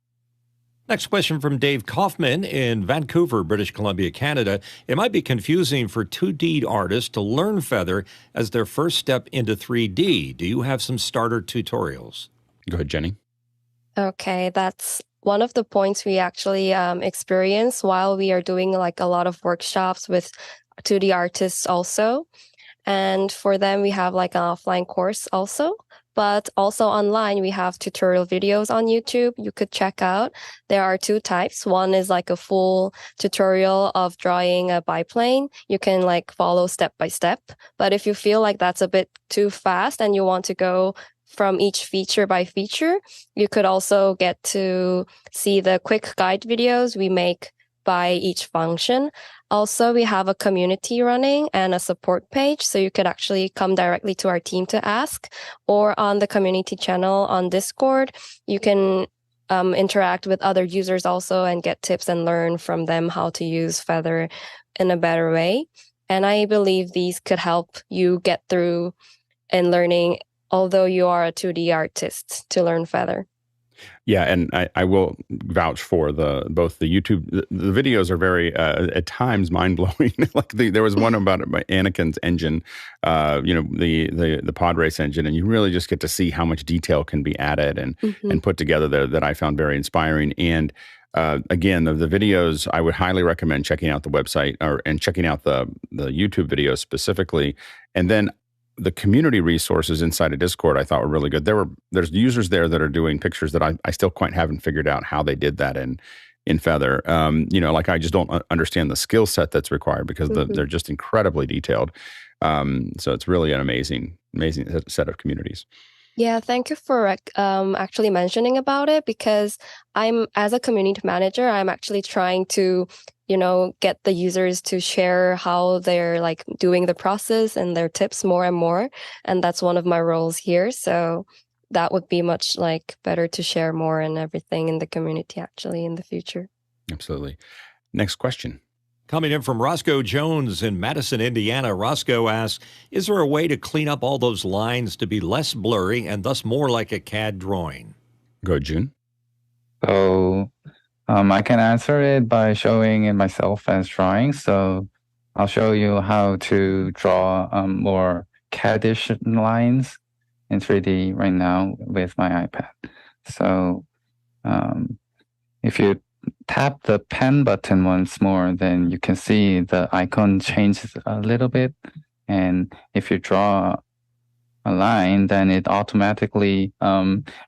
Next question from Dave Kaufman in Vancouver, British Columbia, Canada. It might be confusing for 2D artists to learn Feathre as their first step into 3D. Do you have some starter tutorials? Go ahead, Jenny. Okay, that's one of the points we actually experience while we are doing a lot of workshops with 2D artists also. And for them, we have an offline course also. But also online, we have tutorial videos on YouTube you could check out. There are two types. One is a full tutorial of drawing a biplane. You can follow step by step. But if you feel that's a bit too fast and you want to go from each feature by feature, you could also get to see the quick guide videos we make by each function. Also, we have a community running and a support page, so you could actually come directly to our team to ask, or on the community channel on Discord, you can interact with other users also and get tips and learn from them how to use Feathre in a better way. And I believe these could help you get through in learning, although you are a 2D artist, to learn Feathre. Yeah, and I will vouch for both the YouTube. The videos are very at times mind blowing. There was one about Anakin's engine, the pod race engine, and you really just get to see how much detail can be added and put together there that I found very inspiring. And again, the videos, I would highly recommend checking out the website and checking out the YouTube videos specifically, and then the community resources inside of Discord I thought were really good. There's users there that are doing pictures that I still quite haven't figured out how they did that in Feathre. I just don't understand the skill set that's required because they're just incredibly detailed. So it's really an amazing set of communities. Yeah, thank you for actually mentioning about it, because as a community manager, I'm actually trying to, get the users to share how they're like doing the process and their tips more and more. And that's one of my roles here. So that would be much like better to share more and everything in the community actually in the future. Absolutely. Next question. Coming in from Roscoe Jones in Madison, Indiana, Roscoe asks, is there a way to clean up all those lines to be less blurry and thus more like a CAD drawing? Go, June. So I can answer it by showing it myself as drawing. So I'll show you how to draw more CAD-ish lines in 3D right now with my iPad. So if you tap the pen button once more, then you can see the icon changes a little bit. And if you draw a line, then it automatically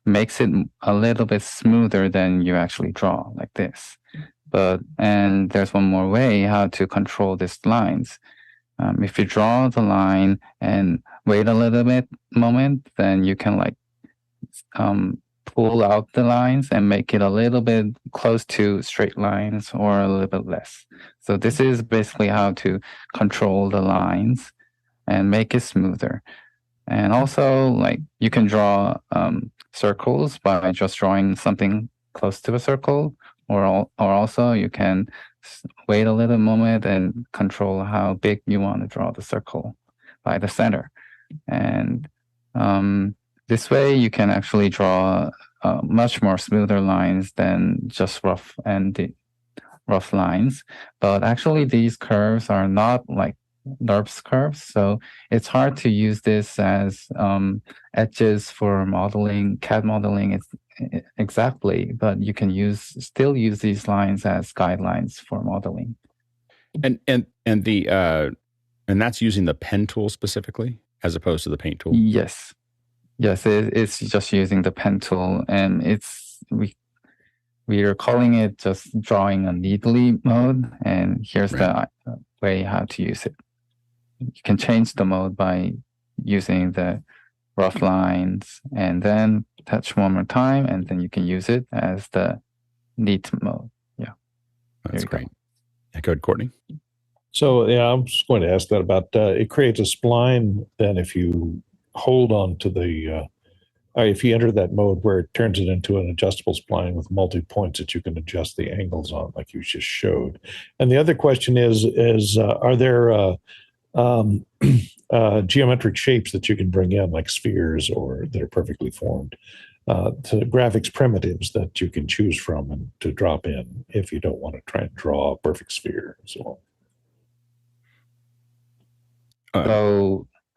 makes it a little bit smoother than you actually draw, like this. And there's one more way how to control these lines. If you draw the line and wait a little bit moment, then you can like pull out the lines and make it a little bit close to straight lines or a little bit less. So this is basically how to control the lines and make it smoother. And also, like, you can draw circles by just drawing something close to a circle, or also you can wait a little moment and control how big you want to draw the circle by the center. And this way, you can actually draw much more smoother lines than just rough lines. But actually, these curves are not like NURBS curves, so it's hard to use this as edges for modeling, CAD modeling exactly. But you can still use these lines as guidelines for modeling. And that's using the pen tool specifically, as opposed to the paint tool. Yes. It's just using the pen tool, and we are calling it just drawing a neatly mode. And here's the way how to use it. You can change the mode by using the rough lines, and then touch one more time, and then you can use it as the neat mode. Yeah, that's great. Go ahead, Courtney. So yeah, I'm just going to ask that about it creates a spline. Then if you hold on to the if you enter that mode where it turns it into an adjustable spline with multi-points that you can adjust the angles on, like you just showed. And the other question is are there geometric shapes that you can bring in, like spheres, or that are perfectly formed, to graphics primitives that you can choose from and to drop in if you don't want to try and draw a perfect sphere and so on.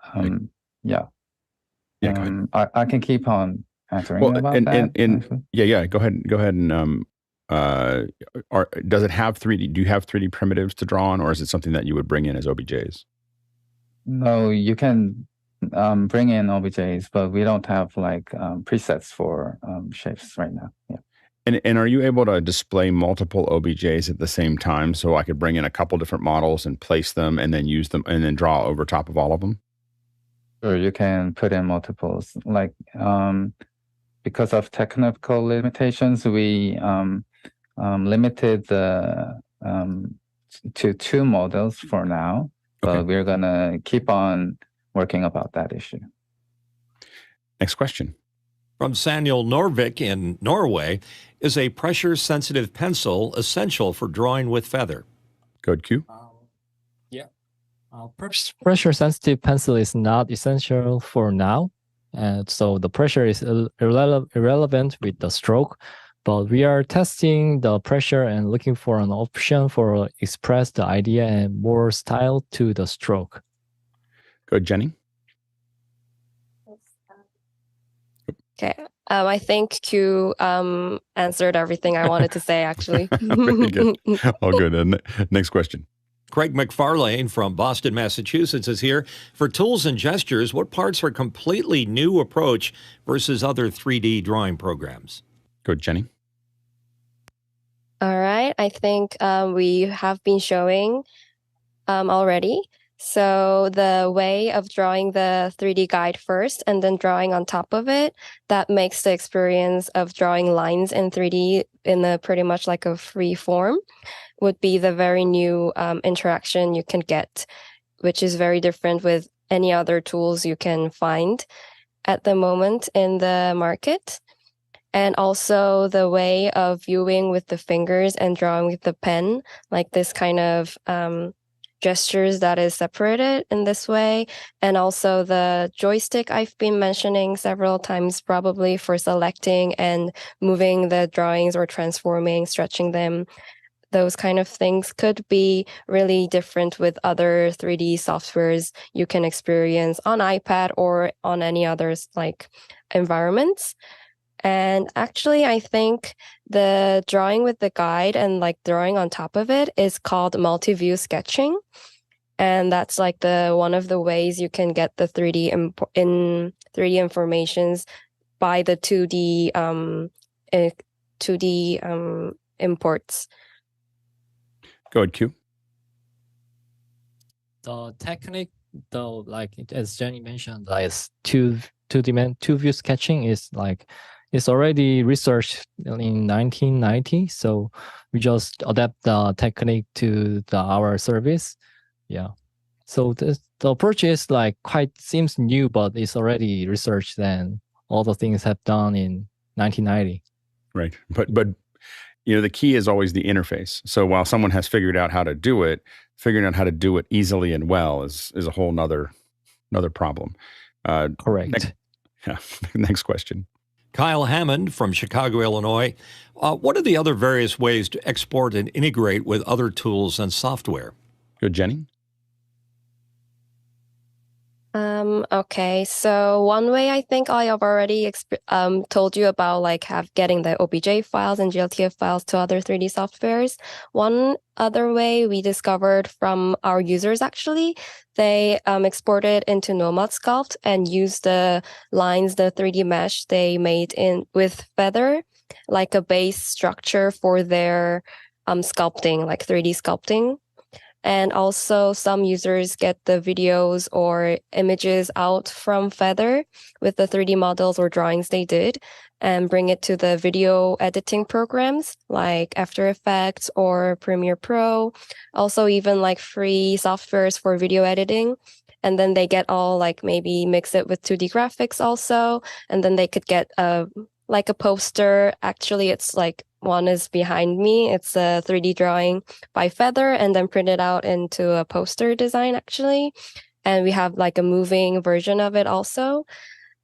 Yeah, go ahead. I can keep on answering about that. Yeah. Go ahead and does it have 3D? Do you have 3D primitives to draw on, or is it something that you would bring in as OBJs? No, you can bring in OBJs, but we don't have like presets for shapes right now. Yeah. And are you able to display multiple OBJs at the same time, so I could bring in a couple different models and place them and then use them and then draw over top of all of them? Sure, you can put in multiples. Like because of technical limitations, we limited the to 2 models for now. But we're going to keep on working about that issue. Next question. From Samuel Norvik in Norway, is a pressure-sensitive pencil essential for drawing with Feathre? Go ahead, Q. Yeah. Pressure-sensitive pencil is not essential for now. And so the pressure is irrelevant with the stroke. But we are testing the pressure and looking for an option for express the idea and more style to the stroke. Go ahead, Jenny. Okay. I think Q answered everything I wanted to say, actually. Very good. All good. Next question. Craig McFarlane from Boston, Massachusetts is here. For tools and gestures, what parts are a completely new approach versus other 3D drawing programs? Go ahead, Jenny. All right. I think we have been showing already. So the way of drawing the 3D guide first and then drawing on top of it, that makes the experience of drawing lines in 3D in a pretty much like a free form, would be the very new interaction you can get, which is very different with any other tools you can find at the moment in the market. And also the way of viewing with the fingers and drawing with the pen, like this kind of gestures that is separated in this way. And also the joystick I've been mentioning several times, probably for selecting and moving the drawings or transforming, stretching them. Those kind of things could be really different with other 3D softwares you can experience on iPad or on any others like environments. And actually, I think the drawing with the guide and like drawing on top of it is called multi-view sketching. And that's like one of the ways you can get the 3D in 3D informations by the 2D 2D imports. Go ahead, Q. The technique, though, like as Jenny mentioned, like two view sketching is like it's already researched in 1990. So we just adapt the technique to our service. Yeah. So the approach is like quite seems new, but it's already researched and all the things have done in 1990. Right. But the key is always the interface. So while someone has figured out how to do it, figuring out how to do it easily and well is a whole nother problem. Correct. Next question. Kyle Hammond from Chicago, Illinois. What are the other various ways to export and integrate with other tools and software? Good, Jenny. Okay, so one way I think I have already told you about like getting the OBJ files and GLTF files to other 3D softwares. One other way we discovered from our users, actually, they exported into Nomad Sculpt and used the lines, the 3D mesh they made with Feathre, like a base structure for their sculpting, like 3D sculpting. And also some users get the videos or images out from Feathre with the 3D models or drawings they did and bring it to the video editing programs like After Effects or Premiere Pro. Also even like free softwares for video editing. And then they get all like maybe mix it with 2D graphics also. And then they could get like a poster. Actually, it's like one is behind me. It's a 3D drawing by Feathre and then printed out into a poster design, actually. And we have like a moving version of it also.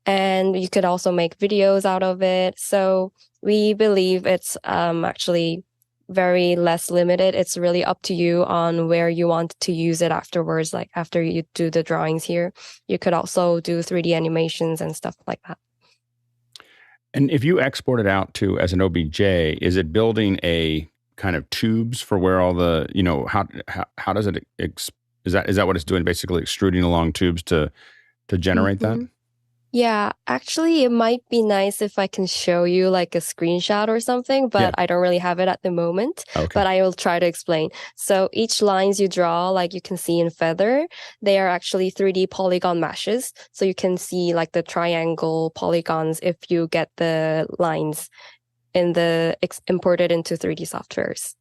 And you could also make videos out of it. So we believe it's actually very less limited. It's really up to you on where you want to use it afterwards. Like after you do the drawings here, you could also do 3D animations and stuff like that. And if you export it out to as an OBJ, is it building a kind of tubes for where all the, how does it, is that what it's doing? Basically extruding along tubes to generate that? Yeah, actually, it might be nice if I can show you like a screenshot or something, but I don't really have it at the moment. Okay. But I will try to explain. So each lines you draw, like you can see in Feathre, they are actually 3D polygon meshes. So you can see like the triangle polygons if you get the lines in the imported into 3D softwares.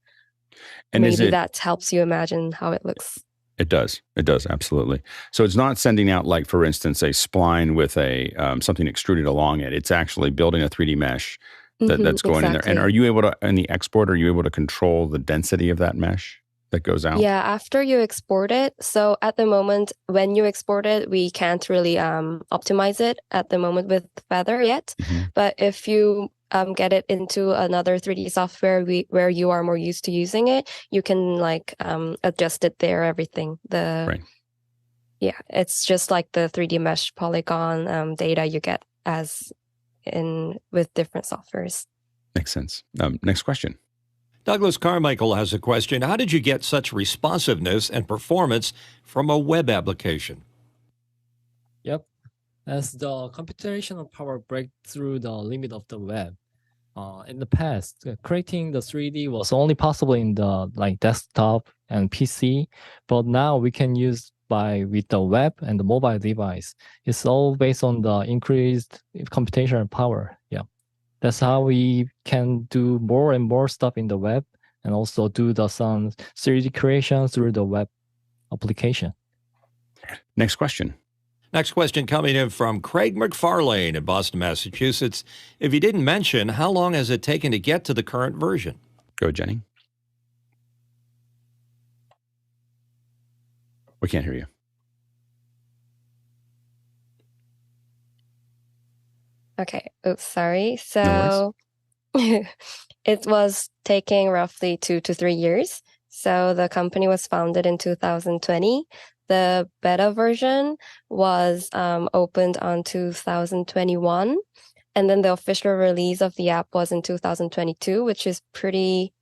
And maybe that helps you imagine how it looks. It does. It does. Absolutely. So it's not sending out, like, for instance, a spline with a something extruded along it. It's actually building a 3D mesh that's going in there. And are you able to, in the export, are you able to control the density of that mesh that goes out? Yeah, after you export it. So at the moment, when you export it, we can't really optimize it at the moment with Feathre yet. But if you get it into another 3D software where you are more used to using it, you can like adjust it there, everything. Yeah, it's just like the 3D mesh polygon data you get as in with different softwares. Makes sense. Next question. Douglas Carmichael has a question. How did you get such responsiveness and performance from a web application? Yep. As the computational power breaks through the limit of the web. In the past, creating the 3D was only possible in the like desktop and PC, but now we can use with the web and the mobile device. It's all based on the increased computational power. Yeah, that's how we can do more and more stuff in the web, and also do some 3D creation through the web application. Next question. Next question coming in from Craig McFarlane in Boston, Massachusetts. If you didn't mention, how long has it taken to get to the current version? Go, Jenny. We can't hear you. Okay. Oops, sorry. No So it was taking roughly 2 to 3 years. So the company was founded in 2020. The beta version was opened on 2021. And then the official release of the app was in 2022, which is pretty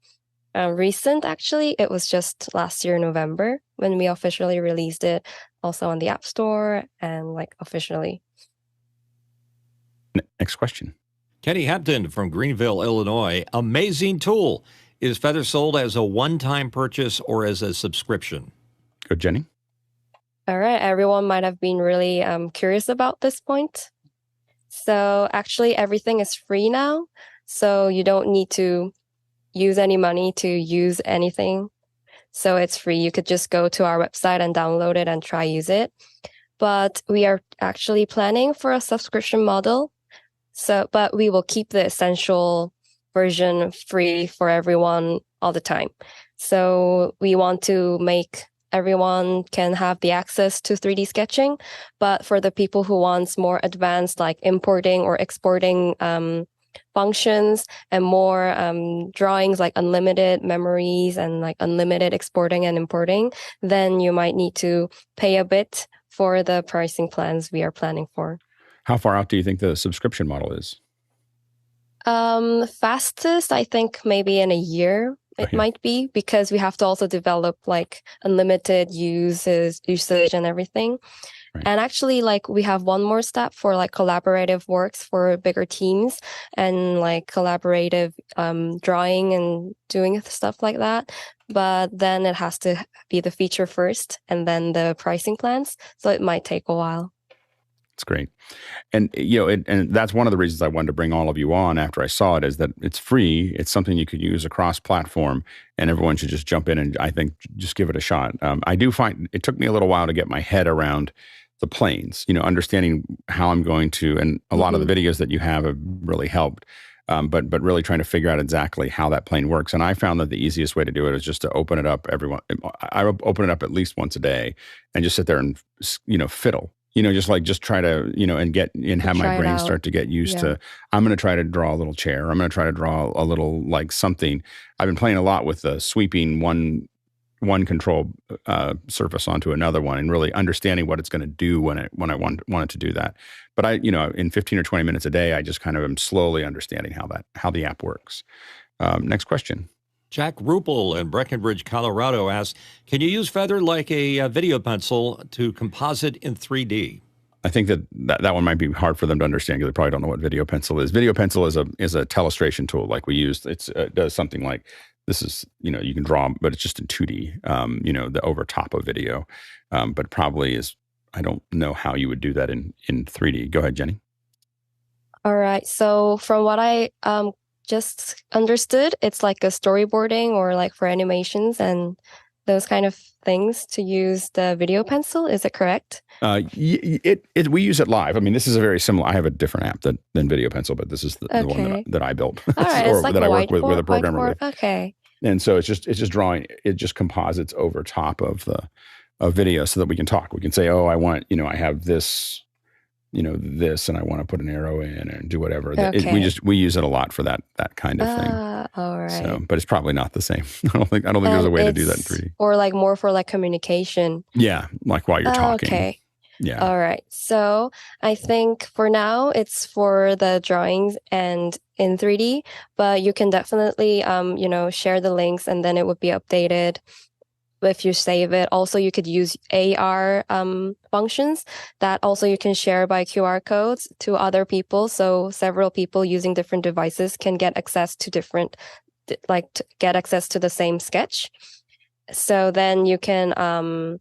recent, actually. It was just last year, November, when we officially released it, also on the App Store and like officially. Next question. Kenny Hampton from Greenville, Illinois. Amazing tool. Is Feathre sold as a one-time purchase or as a subscription? Go, Jenny. All right. Everyone might have been really curious about this point. So actually, everything is free now. So you don't need to use any money to use anything. So it's free. You could just go to our website and download it and try use it. But we are actually planning for a subscription model. So, but we will keep the essential version free for everyone all the time. So we want to make everyone can have the access to 3D sketching, but for the people who wants more advanced, like importing or exporting functions and more drawings, like unlimited memories and like unlimited exporting and importing, then you might need to pay a bit for the pricing plans we are planning for. How far out do you think the subscription model is? Fastest, I think maybe in a year. It might be, because we have to also develop like unlimited usage and everything. Right. And actually, like we have one more step for like collaborative works for bigger teams and like collaborative drawing and doing stuff like that. But then it has to be the feature first and then the pricing plans. So it might take a while. It's great. And, you know, and that's one of the reasons I wanted to bring all of you on after I saw it, is that it's free. It's something you could use across platform, and everyone should just jump in and I think just give it a shot. I do find it took me a little while to get my head around the planes, you know, understanding how I'm going to, and a lot of the videos that you have really helped. But really trying to figure out exactly how that plane works. And I found that the easiest way to do it is just to open it up I open it up at least once a day and just sit there and, you know, fiddle. You know, just try to, you know, and have my brain start to get used to, I'm going to try to draw a little chair. I'm going to try to draw a little like something. I've been playing a lot with the sweeping one control surface onto another one and really understanding what it's going to do when I want it to do that. But I, you know, in 15 or 20 minutes a day, I just kind of am slowly understanding how the app works. Next question. Jack Rupel in Breckenridge, Colorado asks, can you use Feathre like a video pencil to composite in 3D? I think that one might be hard for them to understand because they probably don't know what video pencil is. Video pencil is a telestration tool like we use. It does something like this is, you know, you can draw, but it's just in 2D, you know, the over top of video. But probably is, I don't know how you would do that in 3D. Go ahead, Jenny. All right. So from what I just understood, it's like a storyboarding or like for animations and those kind of things to use the video pencil. Is it correct? We use it live. I mean, this is a very similar. I have a different app than Video Pencil, but this is the one that I built, all right, or it's like that I work with a programmer whiteboard. with. Okay. And so it's just drawing. It just composites over top of video so that we can talk. We can say, oh, I want, you know, I have this, you know, this, and I want to put an arrow in and do whatever. Okay. We use it a lot for that kind of thing. All right. So, but it's probably not the same. I don't think there's a way to do that in 3D. Or like more for like communication. Yeah, like while you're talking. Okay. Yeah. All right. So I think for now it's for the drawings and in 3D, but you can definitely you know, share the links and then it would be updated if you save it. Also, you could use AR functions that also you can share by QR codes to other people. So several people using different devices can get access to get access to the same sketch. So then you can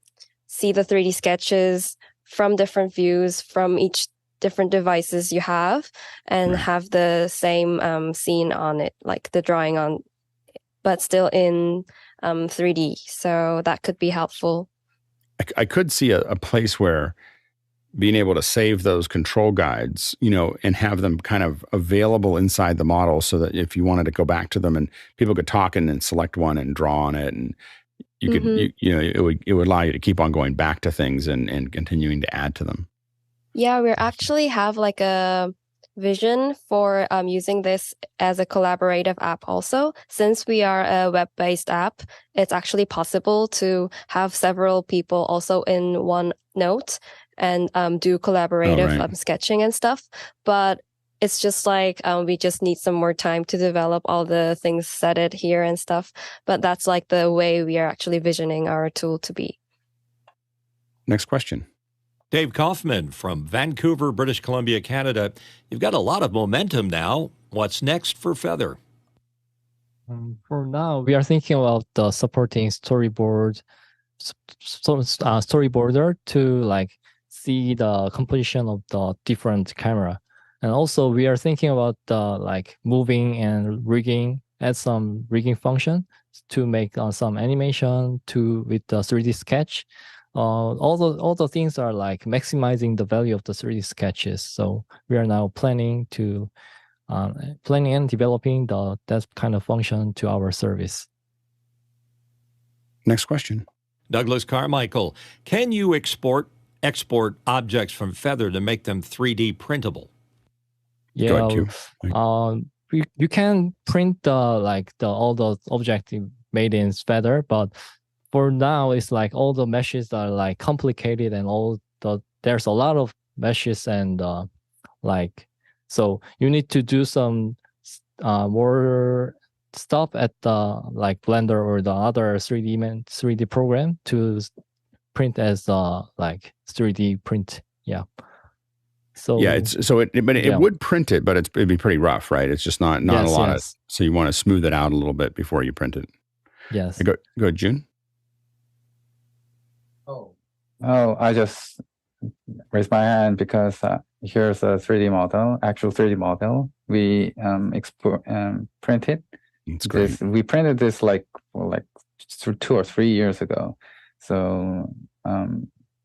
see the 3D sketches from different views from each different devices you have, and have the same scene on it, like the drawing on, but still in 3D. So that could be helpful. I could see a place where being able to save those control guides, and have them kind of available inside the model, so that if you wanted to go back to them and people could talk and then select one and draw on it, and you could, it would allow you to keep on going back to things and continuing to add to them. Yeah, we actually have like a vision for using this as a collaborative app also. Since we are a web-based app, it's actually possible to have several people also in one note and do collaborative sketching and stuff. But it's just like we just need some more time to develop all the things set it here and stuff. But that's like the way we are actually visioning our tool to be. Next question. Dave Kaufman from Vancouver, British Columbia, Canada. You've got a lot of momentum now. What's next for Feathre? For now, we are thinking about supporting storyboarder to like see the composition of the different camera. And also we are thinking about like moving and rigging, add some rigging function to make some animation with the 3D sketch. All the things are like maximizing the value of the 3D sketches. So we are now planning and developing that kind of function to our service. Next question. Douglas Carmichael, can you export objects from Feathre to make them 3D printable? Yeah, you can print all the objects made in Feathre, but for now, it's like all the meshes are like complicated, and there's a lot of meshes, and so you need to do some more stuff at the like Blender or the other 3D program to print as 3D print. Yeah. So yeah, it would print it, but it'd be pretty rough, right? It's just not a lot of. So you want to smooth it out a little bit before you print it. Yes. Go ahead, June. Oh, I just raised my hand because here's a 3D model, actual 3D model. We printed. It's great. We printed this like 2 or 3 years ago. So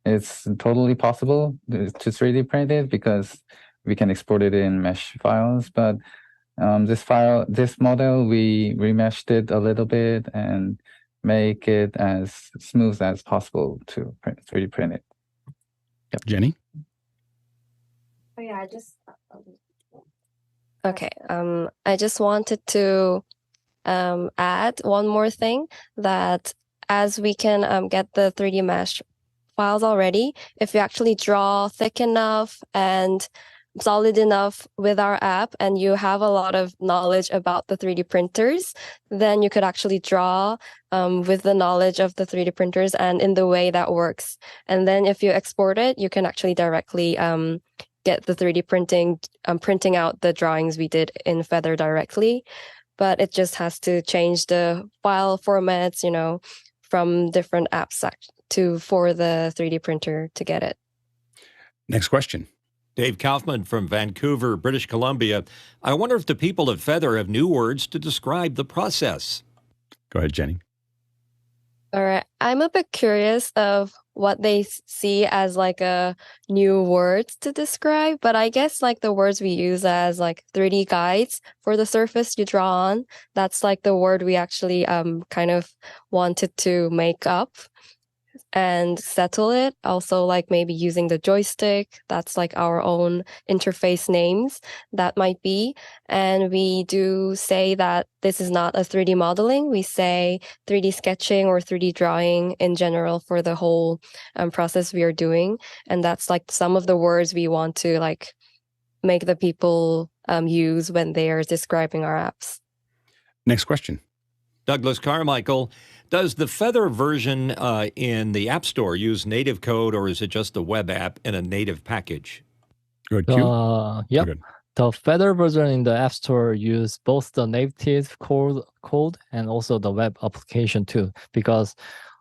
it's totally possible to 3D print it because we can export it in mesh files. But this model, we remeshed it a little bit and make it as smooth as possible to 3D print it. Yep. Jenny? Oh yeah, I just wanted to add one more thing, that as we can get the 3D mesh files already, if you actually draw thick enough and solid enough with our app, and you have a lot of knowledge about the 3D printers, then you could actually draw with the knowledge of the 3D printers and in the way that works. And then if you export it, you can actually directly get the 3D printing out the drawings we did in Feathre directly. But it just has to change the file formats, from different apps for the 3D printer to get it. Next question. Dave Kaufman from Vancouver, British Columbia. I wonder if the people at Feathre have new words to describe the process. Go ahead, Jenny. All right. I'm a bit curious of what they see as like a new words to describe, but I guess like the words we use as like 3D guides for the surface you draw on, that's like the word we actually kind of wanted to make up and settle it. Also, like maybe using the joystick, that's like our own interface names that might be. And we do say that this is not a 3D modeling. We say 3D sketching or 3D drawing in general for the whole process we are doing. And that's like some of the words we want to like make the people use when they are describing our apps. Next question. Douglas Carmichael, does the Feathre version in the App Store use native code, or is it just a web app in a native package? Good, Q. Yep. Good. The Feathre version in the App Store use both the native code and also the web application too, because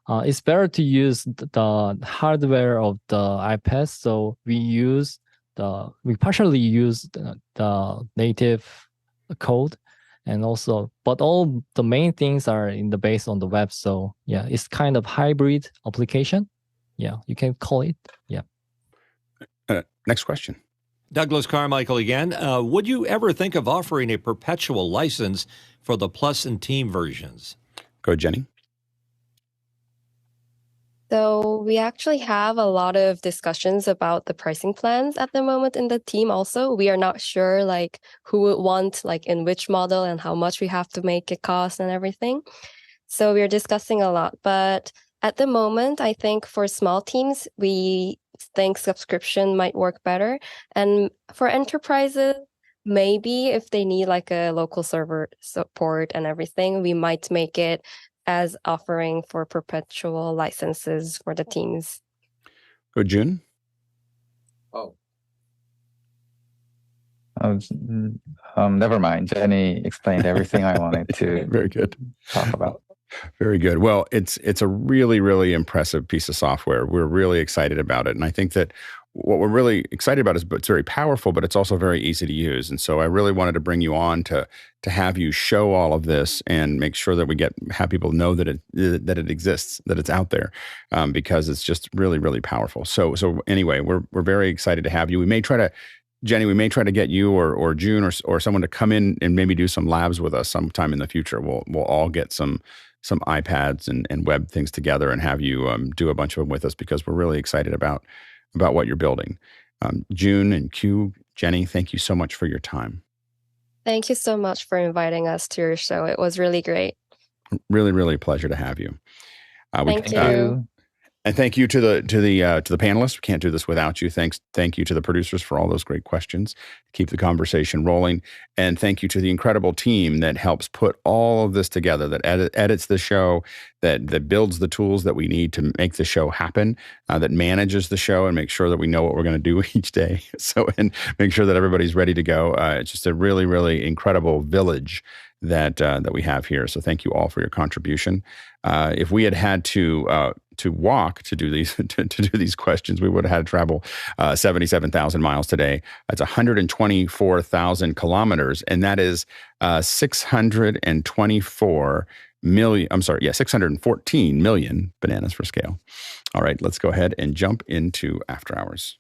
it's better to use the hardware of the iPad. So we partially use the native code, and also, but all the main things are in the base on the web. So yeah, it's kind of hybrid application. Yeah, you can call it. Yeah. Next question. Douglas Carmichael again. Would you ever think of offering a perpetual license for the Plus and Team versions? Go, Jenny. So we actually have a lot of discussions about the pricing plans at the moment in the team also. We are not sure like who would want like in which model and how much we have to make it cost and everything. So we're discussing a lot. But at the moment, I think for small teams, we think subscription might work better. And for enterprises, maybe if they need like a local server support and everything, we might make it as offering for perpetual licenses for the teams. Go, June. Never mind. Jenny explained everything I wanted to Very good. talk about. Very good. Well, it's a really, really impressive piece of software. We're really excited about it. And I think that what we're really excited about is it's very powerful, but it's also very easy to use. And so I really wanted to bring you on to have you show all of this and make sure that have people know that it exists, that it's out there, because it's just really, really powerful. So anyway, we're very excited to have you. We may try to, Jenny, get you or June or someone to come in and maybe do some labs with us sometime in the future. We'll all get some iPads and web things together and have you do a bunch of them with us, because we're really excited about what you're building. June and Jenny, thank you so much for your time. Thank you so much for inviting us to your show. It was really great. Really, really a pleasure to have you. Thank you. And thank you to the panelists. We can't do this without you. Thank you to the producers for all those great questions. Keep the conversation rolling. And thank you to the incredible team that helps put all of this together, that edits the show, that builds the tools that we need to make the show happen, that manages the show and makes sure that we know what we're going to do each day. And make sure that everybody's ready to go. It's just a really, really incredible village that we have here. So thank you all for your contribution. If we had to walk to do these questions, we would have had to travel 77,000 miles today. That's 124,000 kilometers, and that is 624 million. I'm sorry, 614 million bananas for scale. All right, let's go ahead and jump into After Hours.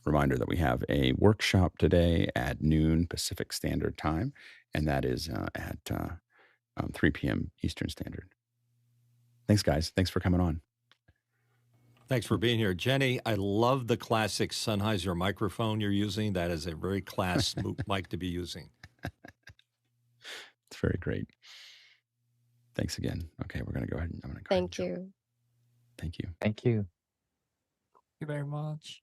Reminder that we have a workshop today at noon Pacific Standard Time, and that is at 3 p.m. Eastern Standard. Thanks, guys. Thanks for coming on. Thanks for being here. Jenny, I love the classic Sennheiser microphone you're using. That is a very class mic to be using. It's very great. Thanks again. Okay, we're going to go ahead and I'm going to Thank you. Thank you. Thank you. Thank you very much.